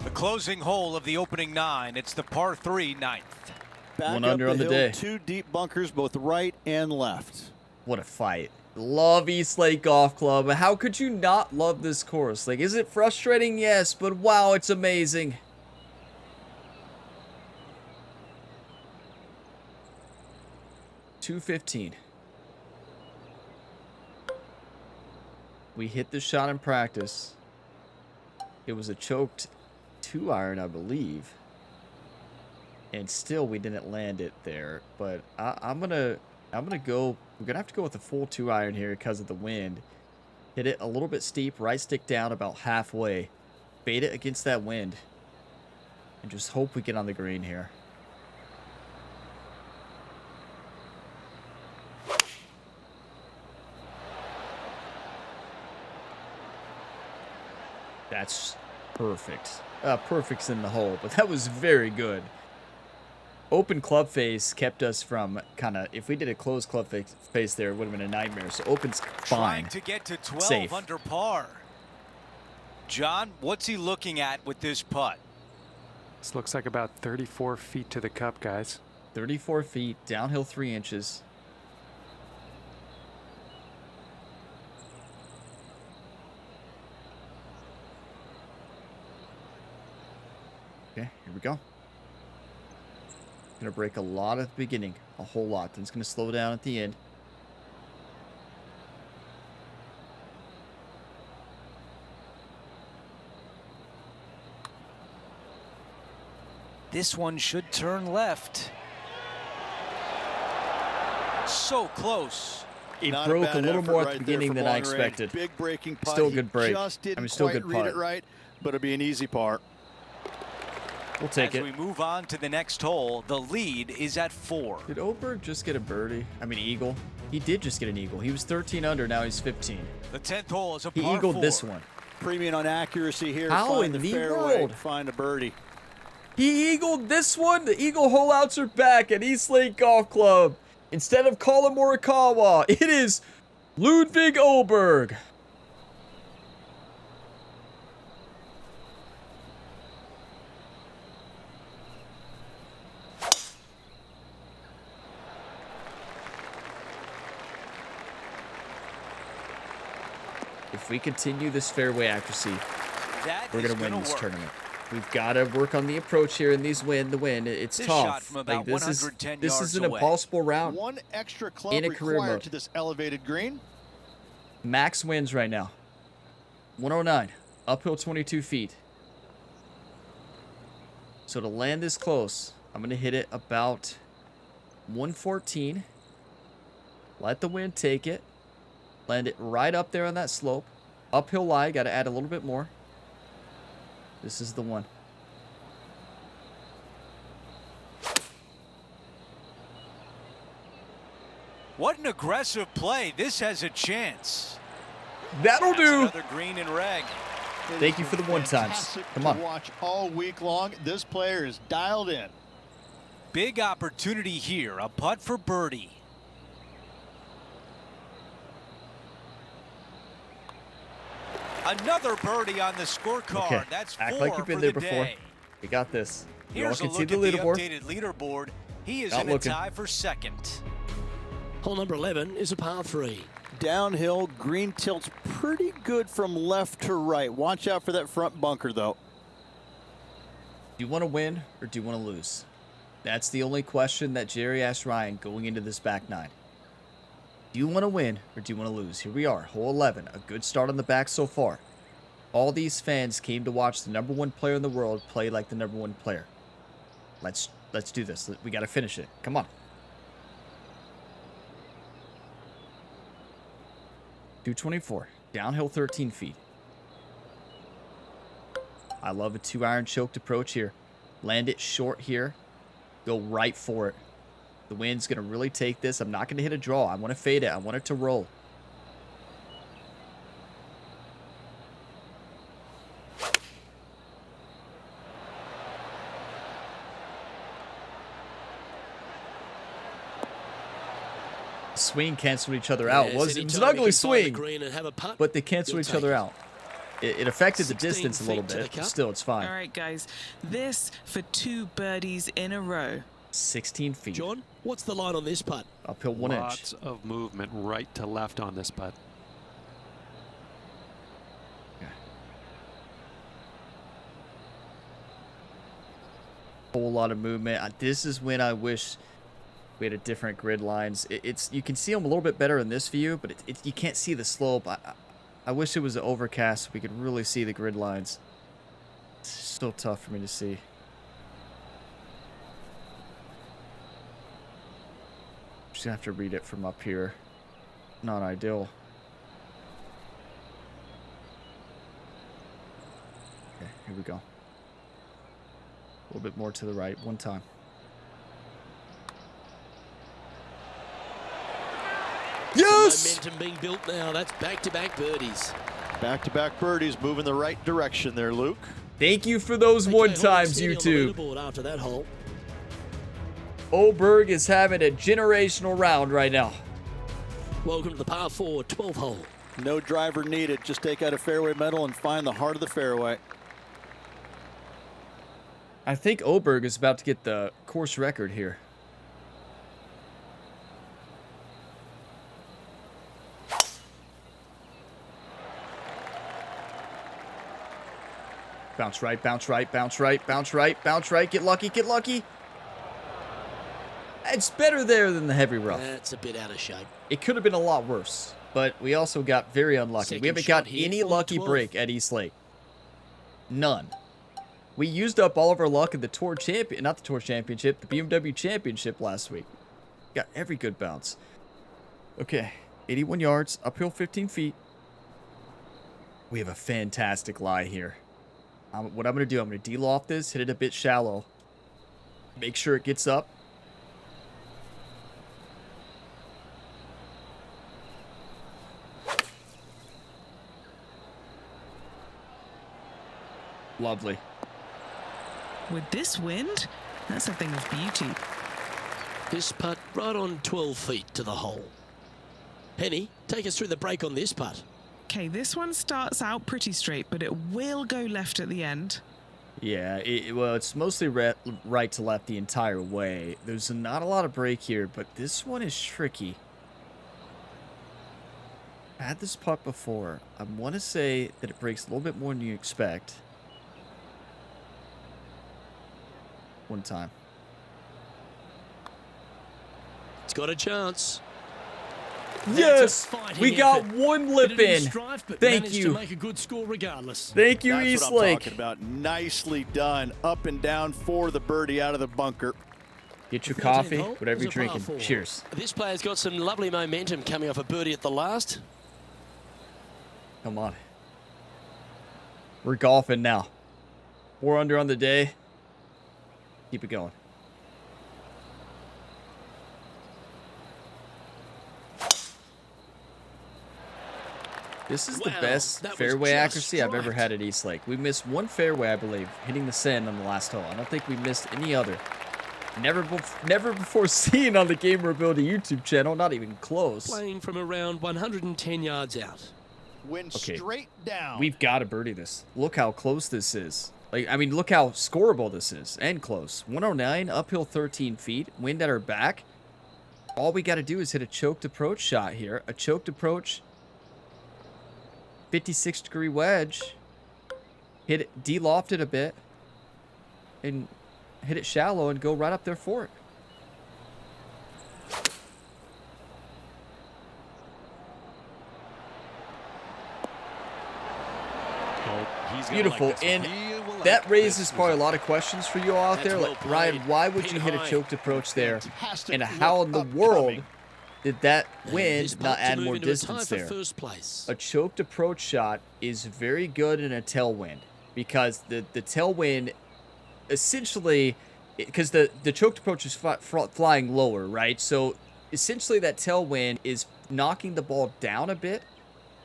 The closing hole of the opening 9. It's the par 3 ninth. Back One up under on the hill, day. 2 deep bunkers, both right and left. What a fight. Love East Lake Golf Club. How could you not love this course? Like, is it frustrating? Yes, but wow, it's amazing. .215. We hit the shot in practice. It was a choked 2-iron, I believe. And still we didn't land it there. But I'm gonna go. We're gonna have to go with a full 2-iron here because of the wind. Hit it a little bit steep, right stick down about halfway. Bait it against that wind. And just hope we get on the green here. That's perfect. Perfect's in the hole, but that was very good. Open club face kept us from kind of, if we did a closed club face there, it would have been a nightmare. So open's fine. Trying to get to 12 Safe. under par. John, what's he looking at with this putt? This looks like about 34 feet to the cup, guys. 34 feet, downhill 3 inches. Okay, here we go. Gonna break a lot at the beginning, a whole lot. Then it's gonna slow down at the end. This one should turn left. So close. It Not broke a bad little effort more at right the there beginning from than I long range. expected. Big breaking putt. Still a good break. Just didn't still quite good read putt. it right, but it'll be an easy par. We'll take As it. we move on to the next hole, the lead is at 4. Did Oberg just get a birdie? I mean, eagle. He did just get an eagle. He was 13 under, now he's 15. The 10th hole is a He par eagled 4. this one. Premium on accuracy here. How Find in the the fairway, world? find a birdie. He eagled this one. The eagle hole outs are back at East Lake Golf Club. Instead of Colin Morikawa, it is Ludwig Oberg. If we continue this fairway accuracy, we're going to win this tournament. We've got to work on the approach here in these the win. It's This tough. shot from about This 110 is yards an away. impossible round. One extra club In a career required mode. to this elevated green. Max wins right now. 109. Uphill 22 feet. So to land this close, I'm going to hit it about 114. Let the wind take it. Land it right up there on that slope. Uphill lie. Got to add a little bit more. This is the one. What an aggressive play. This has a chance. That'll That's do. another green and reg. Thank you for the one times. Fantastic Come to on. watch all week long. This player is dialed in. Big opportunity here. A putt for birdie. Another birdie on the scorecard. Okay. That's Act 4 like you've been for there the before. day. We got this. You all Here's a can see look the at the leaderboard. updated leaderboard. He is Not in looking. a tie for second. Hole number 11 is a par 3. Downhill, green tilts pretty good from left to right. Watch out for that front bunker, though. Do you want to win or do you want to lose? That's the only question that Jerry asked Ryan going into this back nine. Do you want to win or do you want to lose? Here we are, hole 11. A good start on the back so far. All these fans came to watch the #1 player in the world play like the #1 player. Let's do this. We got to finish it. Come on. 224. Downhill 13 feet. I love a 2-iron choked approach here. Land it short here. Go right for it. The wind's going to really take this. I'm not going to hit a draw. I want to fade it. I want it to roll. Swing canceled each other out. It was an ugly swing, but they canceled each other out. It affected the distance a little bit, but still, it's fine. All right, guys. This for 2 birdies in a row. 16 feet. John, what's the line on this putt? Uphill 1 inch. Lots of movement right to left on this putt. Whole lot of movement. This is when I wish we had a different grid lines. You can see them a little bit better in this view, but you can't see the slope. I wish it was overcast so we could really see the grid lines. It's still tough for me to see. Just gonna have to read it from up here. Not ideal. Okay, here we go. A little bit more to the right, one time. Yes! Momentum being built now. That's back-to-back birdies. Back-to-back birdies, moving the right direction there, Luke. Thank you for those one times, YouTube. After that hole. Oberg is having a generational round right now. Welcome to the par 4 12th hole. No driver needed. Just take out a fairway metal and find the heart of the fairway. I think Oberg is about to get the course record here. Bounce right, bounce right, bounce right, bounce right, bounce right. Get lucky, get lucky. It's better there than the heavy rough. That's a bit out of shape. It could have been a lot worse, but we also got very unlucky. We haven't got any lucky break at East Lake. None. We used up all of our luck in the Tour Champion, not the Tour Championship, the BMW Championship last week. Got every good bounce. Okay, 81 yards, uphill 15 feet. We have a fantastic lie here. What I'm going to do, I'm going to de-loft this, hit it a bit shallow. Make sure it gets up. Lovely. With this wind, that's a thing of beauty. This putt right on 12 feet to the hole. Penny, take us through the break on this putt. Okay, this one starts out pretty straight, but it will go left at the end. Yeah, well, it's mostly right to left the entire way. There's not a lot of break here, but this one is tricky. I had this putt before. I want to say that it breaks a little bit more than you expect. One time. It's got a chance. Yes! We got one lip in. Thank you. To make a good score regardless. Thank you, That's East what I'm Lake. talking about. Nicely done. Up and down for the birdie out of the bunker. Get your coffee, whatever you're drinking. Cheers. This player's got some lovely momentum coming off a birdie at the last. Come on. We're golfing now. 4 under on the day. Keep it going. This is the best fairway accuracy I've ever had at East Lake. We missed one fairway, I believe, hitting the sand on the last hole. I don't think we missed any other. Never before seen on the Gamer Ability YouTube channel, not even close. Playing from around 110 yards out. Went straight down. We've got to birdie this. Look how close this is. Like, I mean, look how scoreable this is. And close. 109, uphill 13 feet. Wind at our back. All we got to do is hit a choked approach shot here. A choked approach. 56-degree wedge. Hit it, de-loft it a bit. And hit it shallow and go right up there for it. Beautiful. And that raises probably a lot of questions for you all out there. Like, Ryan, why would you hit a choked approach there? And how in the world did that wind not add more distance there? A choked approach shot is very good in a tailwind because the tailwind essentially, because the choked approach is flying lower, right? So essentially that tailwind is knocking the ball down a bit.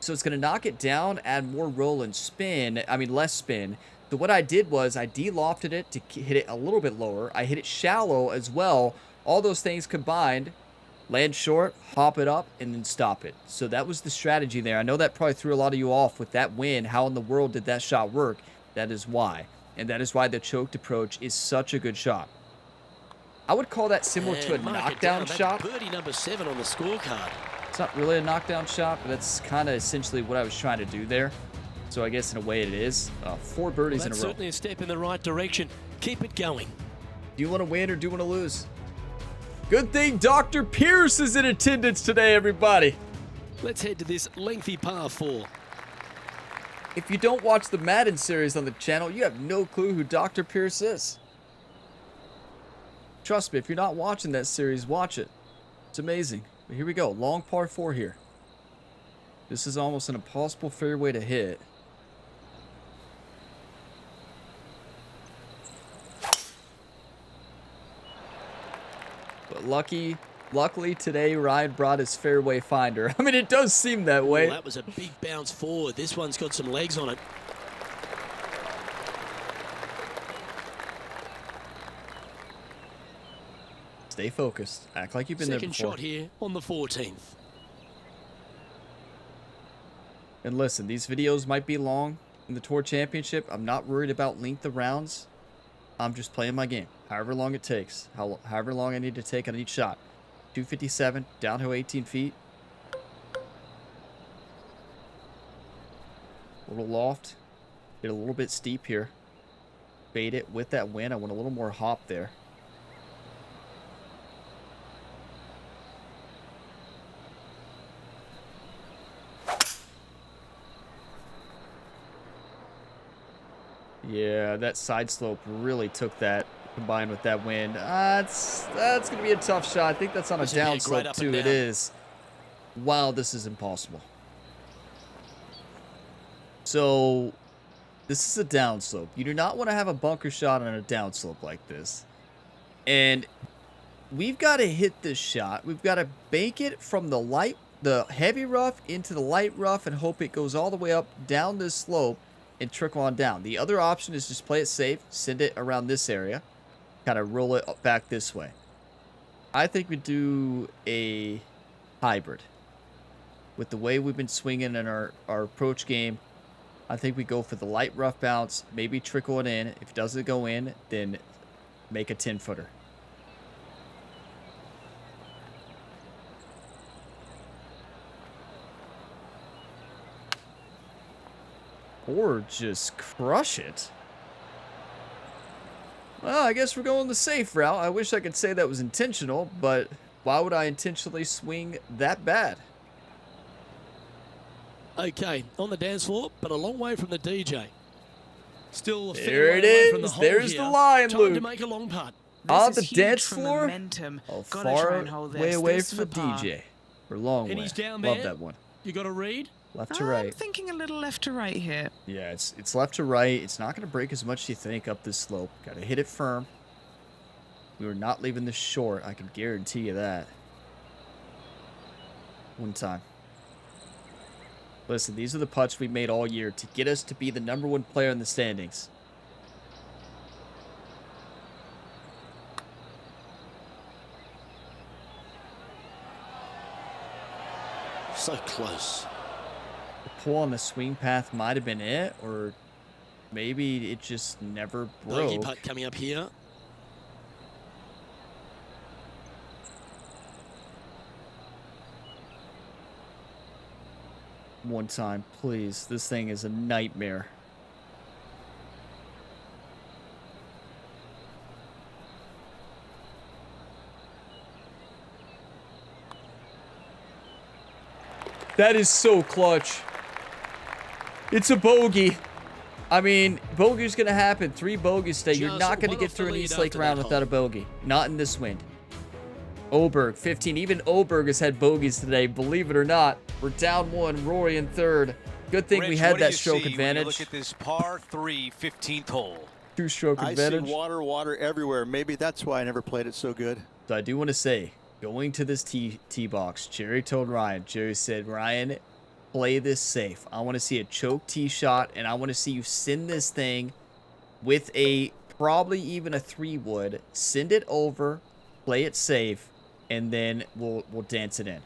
So it's going to knock it down, add more roll and spin. I mean, less spin. So what I did was I de-lofted it to hit it a little bit lower. I hit it shallow as well. All those things combined, land short, hop it up, and then stop it. So that was the strategy there. I know that probably threw a lot of you off with that wind. How in the world did that shot work? That is why. And that is why the choked approach is such a good shot. I would call that similar to a knockdown shot. Birdie number 7 on the scorecard. It's not really a knockdown shot, but that's kind of essentially what I was trying to do there. So I guess in a way it is. 4 birdies in a row. That's certainly a step in the right direction. Keep it going. Do you want to win or do you want to lose? Good thing Dr. Pierce is in attendance today, everybody. Let's head to this lengthy par 4. If you don't watch the Madden series on the channel, you have no clue who Dr. Pierce is. Trust me, if you're not watching that series, watch it. It's amazing. But here we go. Long par 4 here. This is almost an impossible fairway to hit. Luckily today, Ryan brought his fairway finder. I mean, it does seem that way. That was a big bounce forward. This one's got some legs on it. Stay focused. Act like you've been there Second before. shot here on the 14th. And listen, these videos might be long in the Tour Championship. I'm not worried about length of rounds. I'm just playing my game. However long it takes. However long I need to take on each shot. 257, downhill 18 feet. A little loft. Get a little bit steep here. Bait it with that wind. I want a little more hop there. Yeah, that side slope really took that, combined with that wind. That's going to be a tough shot. I think that's on a down slope, too. It is. Wow, this is impossible. So, this is a down slope. You do not want to have a bunker shot on a down slope like this. And we've got to hit this shot. We've got to bank it from the heavy rough into the light rough and hope it goes all the way up down this slope and trickle on down. The other option is just play it safe, send it around this area, kind of roll it back this way. I think we do a hybrid. With the way we've been swinging in our approach game, I think we go for the light rough bounce, maybe trickle it in. If it doesn't go in, then make a 10-footer. Or just crush it. Well, I guess we're going the safe route. I wish I could say that was intentional, but why would I intentionally swing that bad? Okay, on the dance floor, but a long way from the DJ. Still a fair There way it away from the is. hole There's here. the line, Time Luke. to make a long putt. On This the is huge dance for floor? momentum. Oh, Gotta try far and hold this. way away This from for the par. DJ. Or long And way. he's down Love there. that one. You got a read? Left to I'm right. thinking a little left to right here. Yeah, it's left to right. It's not going to break as much as you think up this slope. Got to hit it firm. We were not leaving this short. I can guarantee you that. One time. Listen, these are the putts we made all year to get us to be the #1 player in the standings. So close. The pull on the swing path might have been it, or maybe it just never Bogey broke. putt coming up here. One time, please. This thing is a nightmare. That is so clutch. It's a bogey. I mean, bogey's going to happen. 3 bogeys today. You're Just not going to one get off the through an lead East Lake after round that without a bogey. Not in this wind. Oberg, 15. Even Oberg has had bogeys today, believe it or not. We're down 1, Rory in 3rd. Good thing we Rich, had what do that you stroke see when advantage. you look at this par 3 15th hole. 2-stroke I advantage. see water everywhere. Maybe that's why I never played it so good. So I do want to say, going to this tee box, Jerry told Ryan. Jerry said, Ryan, play this safe. I want to see a choke tee shot, and I want to see you send this thing with a probably even a 3-wood. Send it over, play it safe, and then we'll dance it in.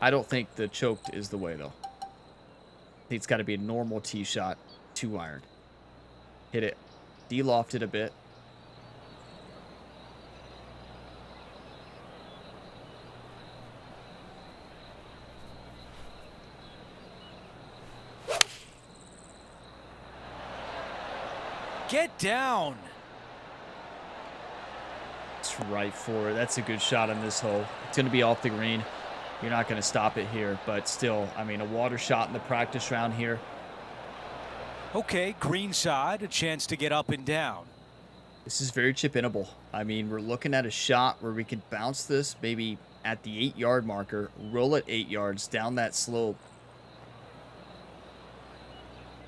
I don't think the choked is the way, though. I think it's got to be a normal tee shot, 2-iron. Hit it. De-loft it a bit. Get down. It's right for it. That's a good shot on this hole. It's going to be off the green. You're not going to stop it here, but still, I mean, a water shot in the practice round here. Okay, green side, a chance to get up and down. This is very chip-inable. I mean, we're looking at a shot where we could bounce this maybe at the 8-yard marker, roll it 8 yards down that slope.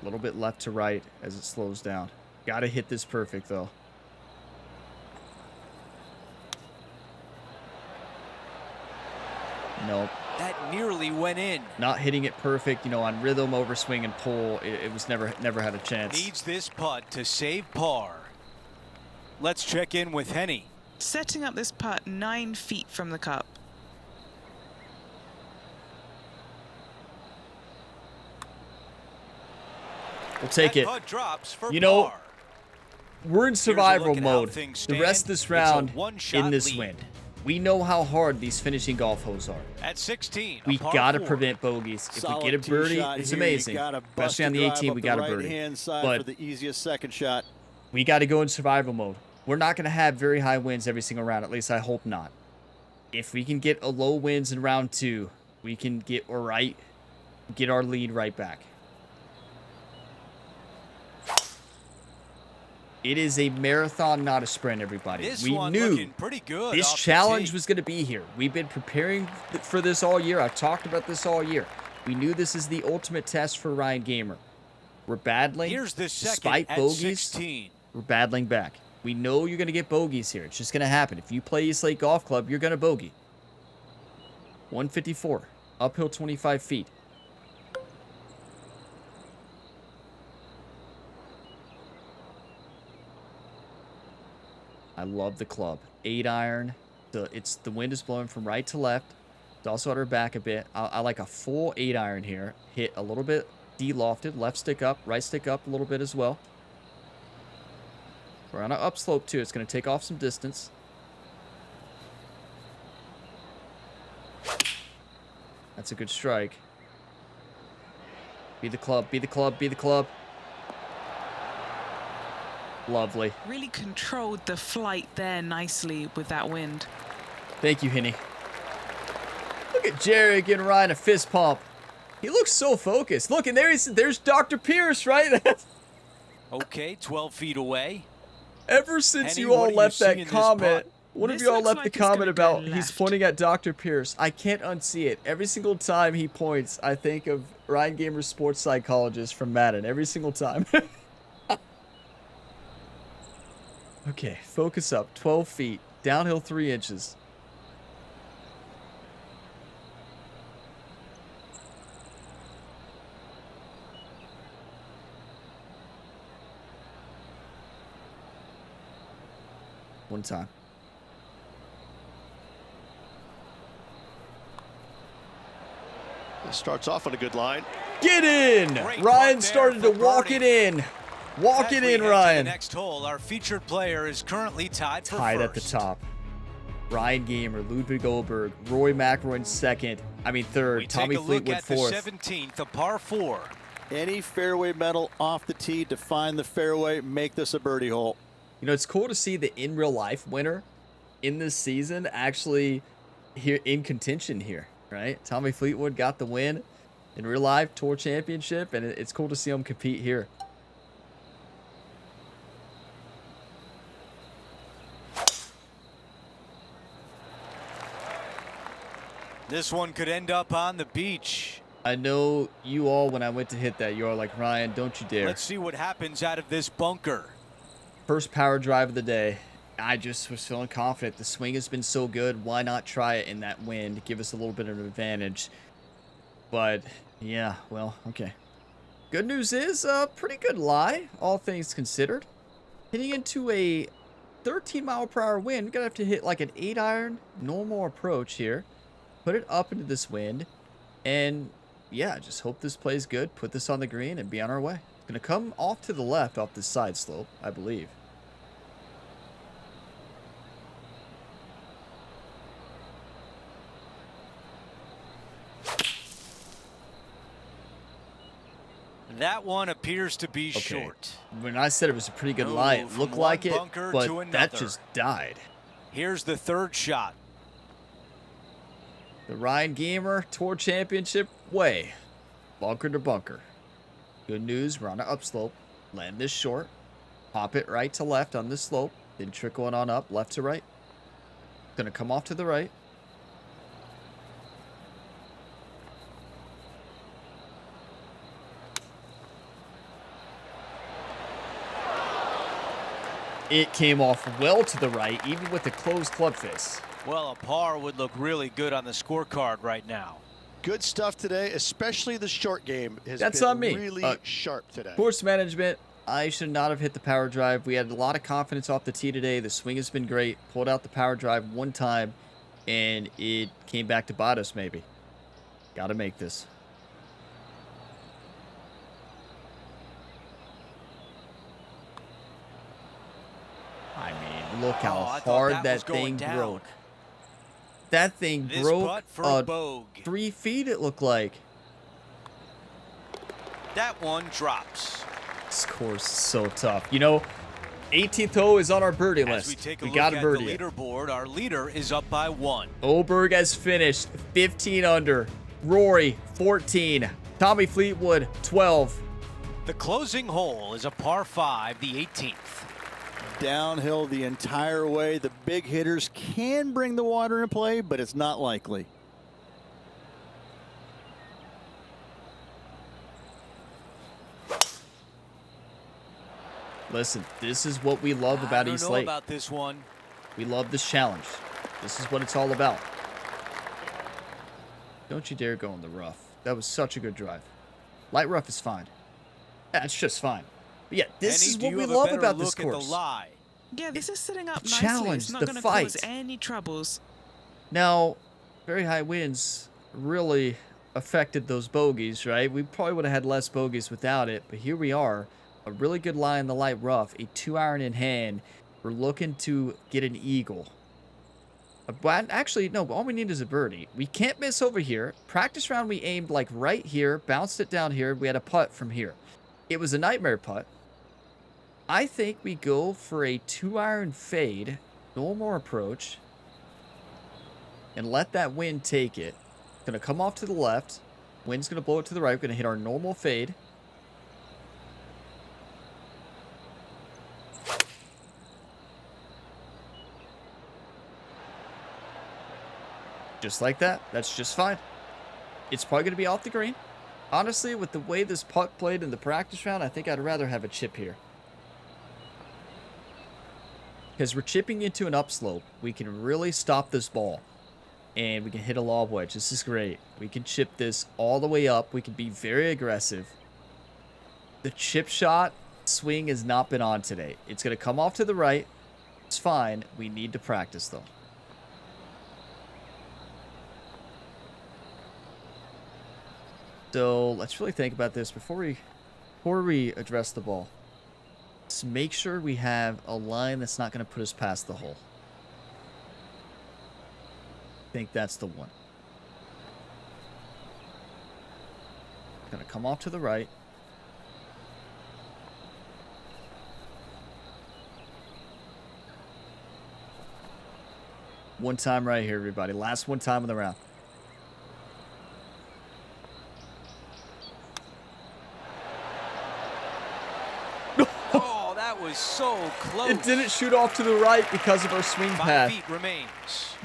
A little bit left to right as it slows down. Got to hit this perfect, though. Nope. That nearly went in. Not hitting it perfect, you know, on rhythm, overswing, and pull. It was never had a chance. Needs this putt to save par. Let's check in with Henny. Setting up this putt 9 feet from the cup. We'll take That it. putt drops for You know, par. we're in survival look at how mode things the stand. rest of this It's a round one-shot in this lead. wind. We know how hard these finishing golf holes are. At 16, a We par gotta 4. prevent bogeys. If we Solid get a tee birdie, shot it's here. amazing. You gotta bust Especially on the drive 18, up we got a the birdie. right-hand side But for the easiest second shot. we got to go in survival mode. We're not going to have very high wins every single round. At least I hope not. If we can get a low wins in round 2, we can get our lead right back. It is a marathon, not a sprint, everybody. This We one knew looking pretty good this off the challenge tee. was going to be here. We've been preparing for this all year. I've talked about this all year. We knew this is the ultimate test for Ryan Gamer. We're battling. Here's the second despite at bogeys, 16. we're battling back. We know you're going to get bogeys here. It's just going to happen. If you play East Lake Golf Club, you're going to bogey. 154. Uphill 25 feet. I love the club. 8-iron. The wind is blowing from right to left. It's also at our back a bit. I like a full 8-iron here. Hit a little bit de-lofted. Left stick up. Right stick up a little bit as well. We're on an upslope too. It's going to take off some distance. That's a good strike. Be the club. Be the club. Be the club. Lovely. Really controlled the flight there nicely with that wind. Thank you, Henny. Look at Jerry giving Ryan a fist pump. He looks so focused. Look, and there's Dr. Pierce, right? Okay, 12 feet away. Ever since Henny, you all what do you left see in that this comment, putt? one of This you all looks left like the it's gonna comment go about he's left. pointing at Dr. Pierce. I can't unsee it. Every single time he points, I think of Ryan Gamer, sports psychologist from Madden. Every single time. Okay, focus up. 12 feet. Downhill 3 inches. One time. It starts off on a good line. Get in! Great Ryan putt there started to for walk birdie. it in. Walk As it we in, head to Ryan. The next hole, our featured player is currently tied for Tied first. at the top. Ryan Gamer, Ludwig Goldberg, Roy McIlroy in third, We Tommy take a look Fleetwood at the fourth. 17th, a par 4. Any fairway metal off the tee to find the fairway, make this a birdie hole. You know, it's cool to see the in real life winner in this season actually here in contention here, right? Tommy Fleetwood got the win in real life tour championship, and it's cool to see him compete here. This one could end up on the beach. I know you all, when I went to hit that, you all like, Ryan, don't you dare. Let's see what happens out of this bunker. First power drive of the day. I just was feeling confident. The swing has been so good. Why not try it in that wind? Give us a little bit of an advantage. But, yeah, well, okay. Good news is a pretty good lie, all things considered. Hitting into a 13-mile-per-hour wind, we're going to have to hit like an 8-iron normal approach here. Put it up into this wind. And, yeah, just hope this plays good. Put this on the green and be on our way. It's going to come off to the left off this side slope, I believe. That one appears to be Okay. short. When I said it was a pretty good Move lie, it from looked one like it, bunker but to that another. just died. Here's the third shot. The Ryan Gamer Tour Championship way. Bunker to bunker. Good news, we're on an upslope. Land this short. Pop it right to left on this slope. Then trickle it on up, left to right. Gonna come off to the right. It came off well to the right, even with the closed club face. Well, a par would look really good on the scorecard right now. Good stuff today, especially the short game has That's been on me. really sharp today. Course management, I should not have hit the power drive. We had a lot of confidence off the tee today. The swing has been great. Pulled out the power drive one time, and it came back to bite us maybe. Got to make this. I mean, look how hard that thing broke. That thing broke 3 feet, it looked like. That one drops. This course is so tough. You know, 18th hole is on our birdie As list. we take a We look got to at birdie the it. leaderboard, our leader is up by 1. Oberg has finished 15 under. Rory, 14. Tommy Fleetwood, 12. The closing hole is a par 5, the 18th. Downhill the entire way. The big hitters can bring the water into play, but it's not likely. Listen, this is what we love about East I don't know Lake. about this one. We love this challenge. This is what it's all about. Don't you dare go in the rough. That was such a good drive. Light rough is fine. Yeah, it's just fine. But yeah, this Penny, is do what you we have a love better about this look at the course. lie? Yeah, this is setting up The nicely. challenge, It's not the going to fight. cause any troubles. Now, very high winds really affected those bogeys, right? We probably would have had less bogeys without it, but here we are. A really good lie in the light rough, a 2-iron in hand. We're looking to get an eagle. But actually, no, all we need is a birdie. We can't miss over here. Practice round, we aimed like right here, bounced it down here. We had a putt from here. It was a nightmare putt. I think we go for a 2-iron fade, no more approach, and let that wind take it. Gonna come off to the left. Wind's gonna blow it to the right. We're gonna hit our normal fade. Just like that. That's just fine. It's probably going to be off the green. Honestly, with the way this putt played in the practice round, I think I'd rather have a chip here. Because we're chipping into an upslope. We can really stop this ball. And we can hit a lob wedge. This is great. We can chip this all the way up. We can be very aggressive. The chip shot swing has not been on today. It's going to come off to the right. It's fine. We need to practice, though. So let's really think about this before we address the ball. Let's make sure we have a line that's not going to put us past the hole. I think that's the one. Going to come off to the right. One time right here, everybody. Last one time in the round. Oh, that was so close. It didn't shoot off to the right because of our swing 5 path. feet remains.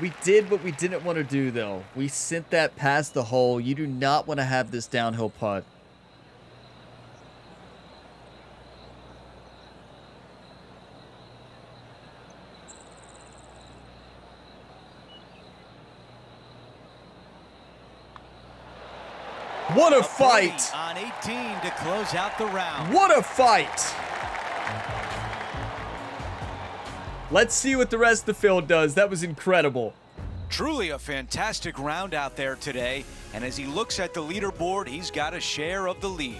We did what we didn't want to do, though. We sent that past the hole. You do not want to have this downhill putt. What a fight! On 18 to close out the round. What a fight! Let's see what the rest of the field does. That was incredible. Truly a fantastic round out there today. And as he looks at the leaderboard, he's got a share of the lead.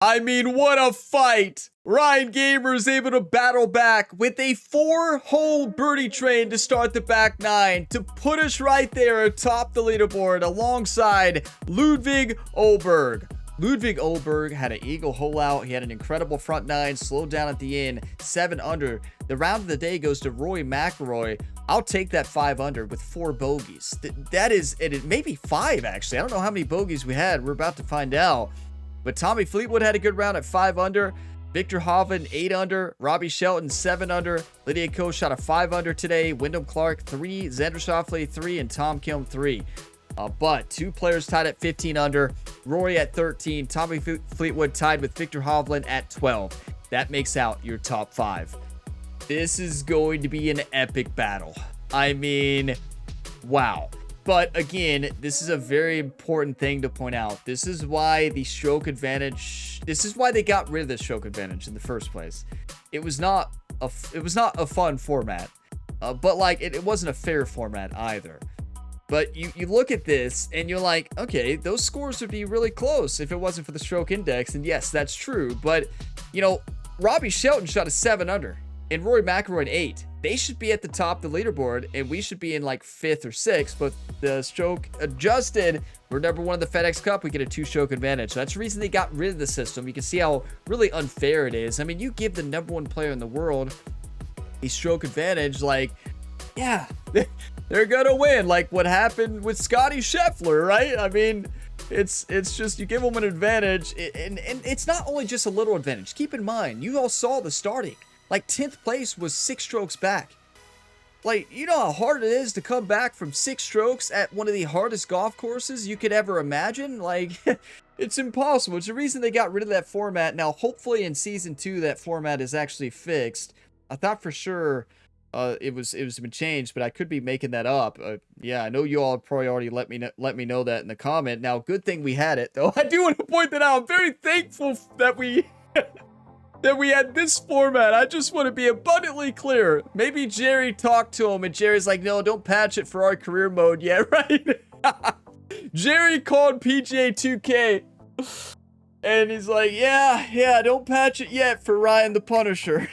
I mean, what a fight! Ryan Gamer is able to battle back with a 4-hole birdie train to start the back 9 to put us right there atop the leaderboard alongside Ludwig Oberg. Ludwig Oberg had an eagle hole out. He had an incredible front 9, slowed down at the end, 7 under. The round of the day goes to Rory McIlroy. I'll take that 5 under with 4 bogeys. That is, it maybe 5 actually. I don't know how many bogeys we had. We're about to find out. But Tommy Fleetwood had a good round at 5 under. Victor Hovland, 8 under. Robbie Shelton, 7 under. Lydia Ko shot a 5 under today. Wyndham Clark, 3. Xander Schauffele, 3. And Tom Kim, 3. But 2 players tied at 15 under. Rory at 13. Tommy Fleetwood tied with Victor Hovland at 12. That makes out your top 5. This is going to be an epic battle. I mean, Wow. But again, this is a very important thing to point out. This is why the stroke advantage, this is why they got rid of the stroke advantage in the first place. It was not a fun format, but like it wasn't a fair format either. But you look at this and you're like, okay, those scores would be really close if it wasn't for the stroke index. And yes, that's true. But, you know, Robbie Shelton shot a 7 under and Rory McIlroy an 8. They should be at the top of the leaderboard and we should be in like 5th or 6th. But the stroke adjusted. We're number 1 in the FedEx Cup. We get a 2-stroke advantage. So that's the reason they got rid of the system. You can see how really unfair it is. I mean, you give the number 1 player in the world a stroke advantage, like, yeah, they're gonna win, like what happened with Scotty Scheffler, right? I mean, it's just you give them an advantage, and it's not only just a little advantage. Keep in mind, you all saw the starting, like 10th place was 6 strokes back. Like, you know how hard it is to come back from 6 strokes at one of the hardest golf courses you could ever imagine? Like, it's impossible. It's the reason they got rid of that format. Now, hopefully in Season 2, that format is actually fixed. I thought for sure it was been changed, but I could be making that up. Yeah, I know you all probably already let me know that in the comment. Now, good thing we had it, though. I do want to point that out. I'm very thankful that we that we had this format. I just want to be abundantly clear. Maybe Jerry talked to him, and Jerry's like, no, don't patch it for our career mode yet, right? Jerry called PGA 2K, and he's like, yeah, don't patch it yet for Ryan the Punisher.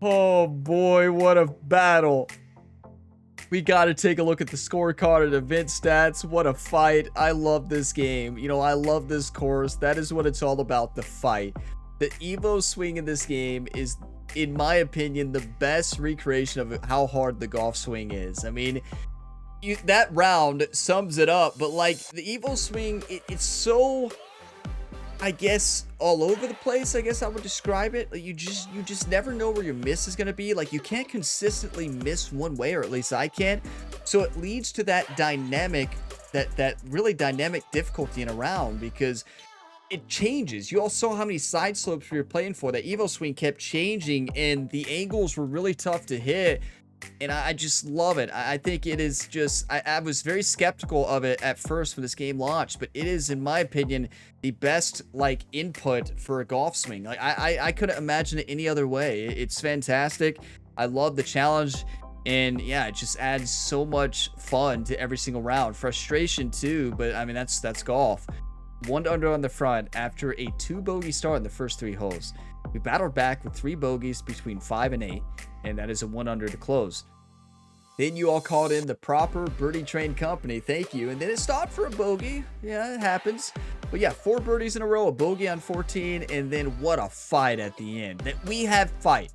Oh boy, what a battle. We got to take a look at the scorecard and event stats. What a fight. I love this game. You know, I love this course. That is what it's all about, the fight. The Evo swing in this game is, in my opinion, the best recreation of how hard the golf swing is. I mean, that round sums it up, but like the Evo swing, it's so, I guess, all over the place, I guess I would describe it. Like you just never know where your miss is going to be. Like you can't consistently miss one way, or at least I can't. So it leads to that dynamic, that really dynamic difficulty in a round, because it changes. You all saw how many side slopes we were playing for. That Evo swing kept changing and the angles were really tough to hit. And I just love it. I think it is just, I was very skeptical of it at first when this game launched, but it is, in my opinion, the best like input for a golf swing. Like I couldn't imagine it any other way. It's fantastic. I love the challenge, and yeah, it just adds so much fun to every single round. Frustration too, but I mean that's golf. 1 under on the front after a 2 bogey start in the first 3 holes. We battled back with 3 bogeys between 5 and 8, and that is a 1 under to close. Then you all called in the proper birdie train company. Thank you. And then it stopped for a bogey. Yeah, it happens. But yeah, 4 birdies in a row, a bogey on 14, and then what a fight at the end. That we have fight.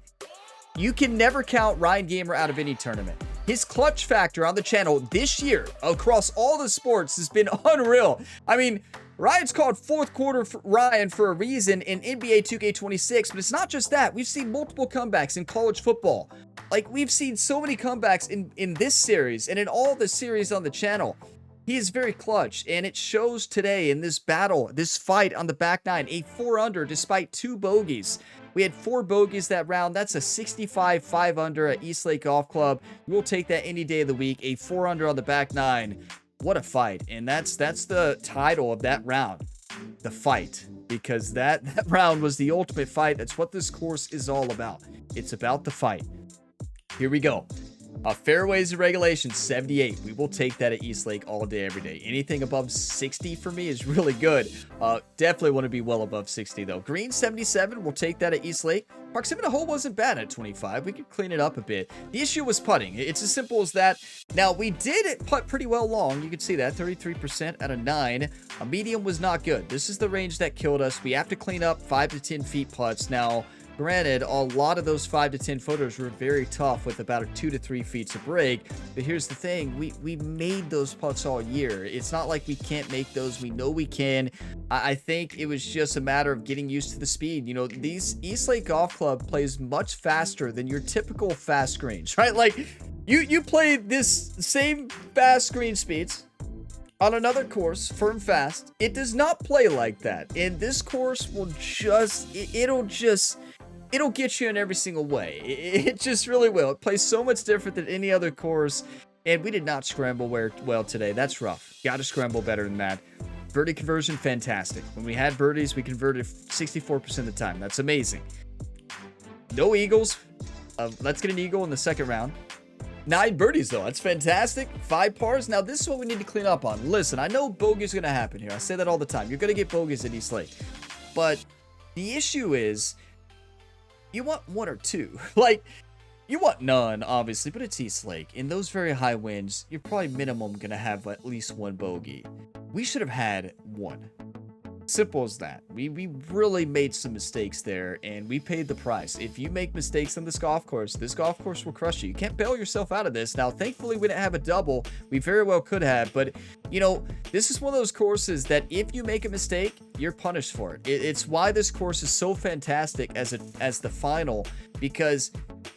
You can never count Ryan Gamer out of any tournament. His clutch factor on the channel this year across all the sports has been unreal. I mean, Ryan's called 4th quarter for Ryan for a reason in NBA 2K26, but it's not just that. We've seen multiple comebacks in college football. Like, we've seen so many comebacks in this series and in all the series on the channel. He is very clutch, and it shows today in this battle, this fight on the back 9, a 4 under despite 2 bogeys. We had 4 bogeys that round. That's a 65 5 under at Eastlake Golf Club. You will take that any day of the week. A 4 under on the back 9. What a fight. And that's the title of that round, the fight, because that round was the ultimate fight. That's what this course is all about. It's about the fight. Here we go. Fairways and regulations, 78. We will take that at Eastlake all day, every day. Anything above 60 for me is really good. Definitely want to be well above 60, though. Green, 77. We'll take that at Eastlake. Proximity to hole wasn't bad at 25. We could clean it up a bit. The issue was putting. It's as simple as that. Now, we did putt pretty well long. You can see that, 33% out of 9. A medium was not good. This is the range that killed us. We have to clean up 5 to 10 feet putts. Now, granted, a lot of those 5 to 10 footers were very tough with about a 2 to 3 feet to break. But here's the thing, we made those putts all year. It's not like we can't make those. We know we can. I think it was just a matter of getting used to the speed. You know, these Eastlake Golf Club plays much faster than your typical fast greens, right? Like, you play this same fast green speeds on another course, firm fast. It does not play like that. And this course will just, it'll just it'll get you in every single way. It just really will. It plays so much different than any other course, and we did not scramble well today. That's rough. Got to scramble better than that. Birdie conversion, fantastic. When we had birdies, we converted 64% of the time. That's amazing. No eagles. Let's get an eagle in the second round. 9 birdies, though. That's fantastic. 5 pars. Now, this is what we need to clean up on. Listen, I know bogeys going to happen here. I say that all the time. You're going to get bogeys at East Lake. But the issue is, you want 1 or 2. Like, you want none, obviously, but it's East Lake. In those very high winds, you're probably minimum going to have at least 1 bogey. We should have had 1. Simple as that. We really made some mistakes there, and we paid the price. If you make mistakes on this golf course will crush you. You can't bail yourself out of this. Now, thankfully, we didn't have a double. We very well could have, but, you know, this is one of those courses that if you make a mistake, you're punished for it. It's why this course is so fantastic as the final, because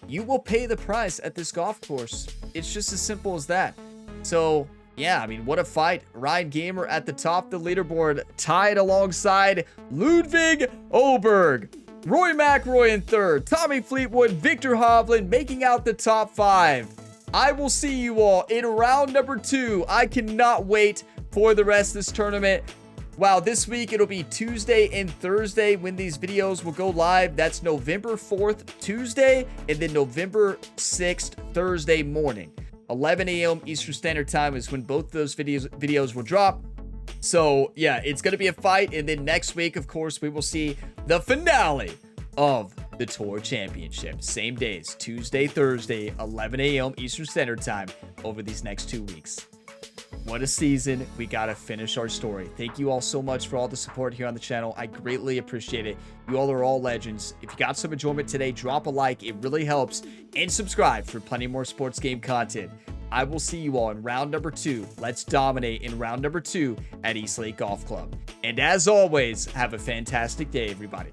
you will pay the price at this golf course. It's just as simple as that. So, yeah, I mean, what a fight. Ryan Gamer at the top of the leaderboard, tied alongside Ludwig Oberg. Roy McIlroy in third. Tommy Fleetwood, Victor Hovland making out the top 5. I will see you all in round number 2. I cannot wait for the rest of this tournament. Wow, this week it'll be Tuesday and Thursday when these videos will go live. That's November 4th, Tuesday, and then November 6th, Thursday morning. 11 a.m. Eastern Standard Time is when both of those videos will drop. So, yeah, it's going to be a fight. And then next week, of course, we will see the finale of the Tour Championship. Same days, Tuesday, Thursday, 11 a.m. Eastern Standard Time over these next 2 weeks. What a season. We got to finish our story. Thank you all so much for all the support here on the channel. I greatly appreciate it. You all are all legends. If you got some enjoyment today, drop a like. It really helps. And subscribe for plenty more sports game content. I will see you all in round number 2. Let's dominate in round number 2 at East Lake Golf Club. And as always, have a fantastic day, everybody.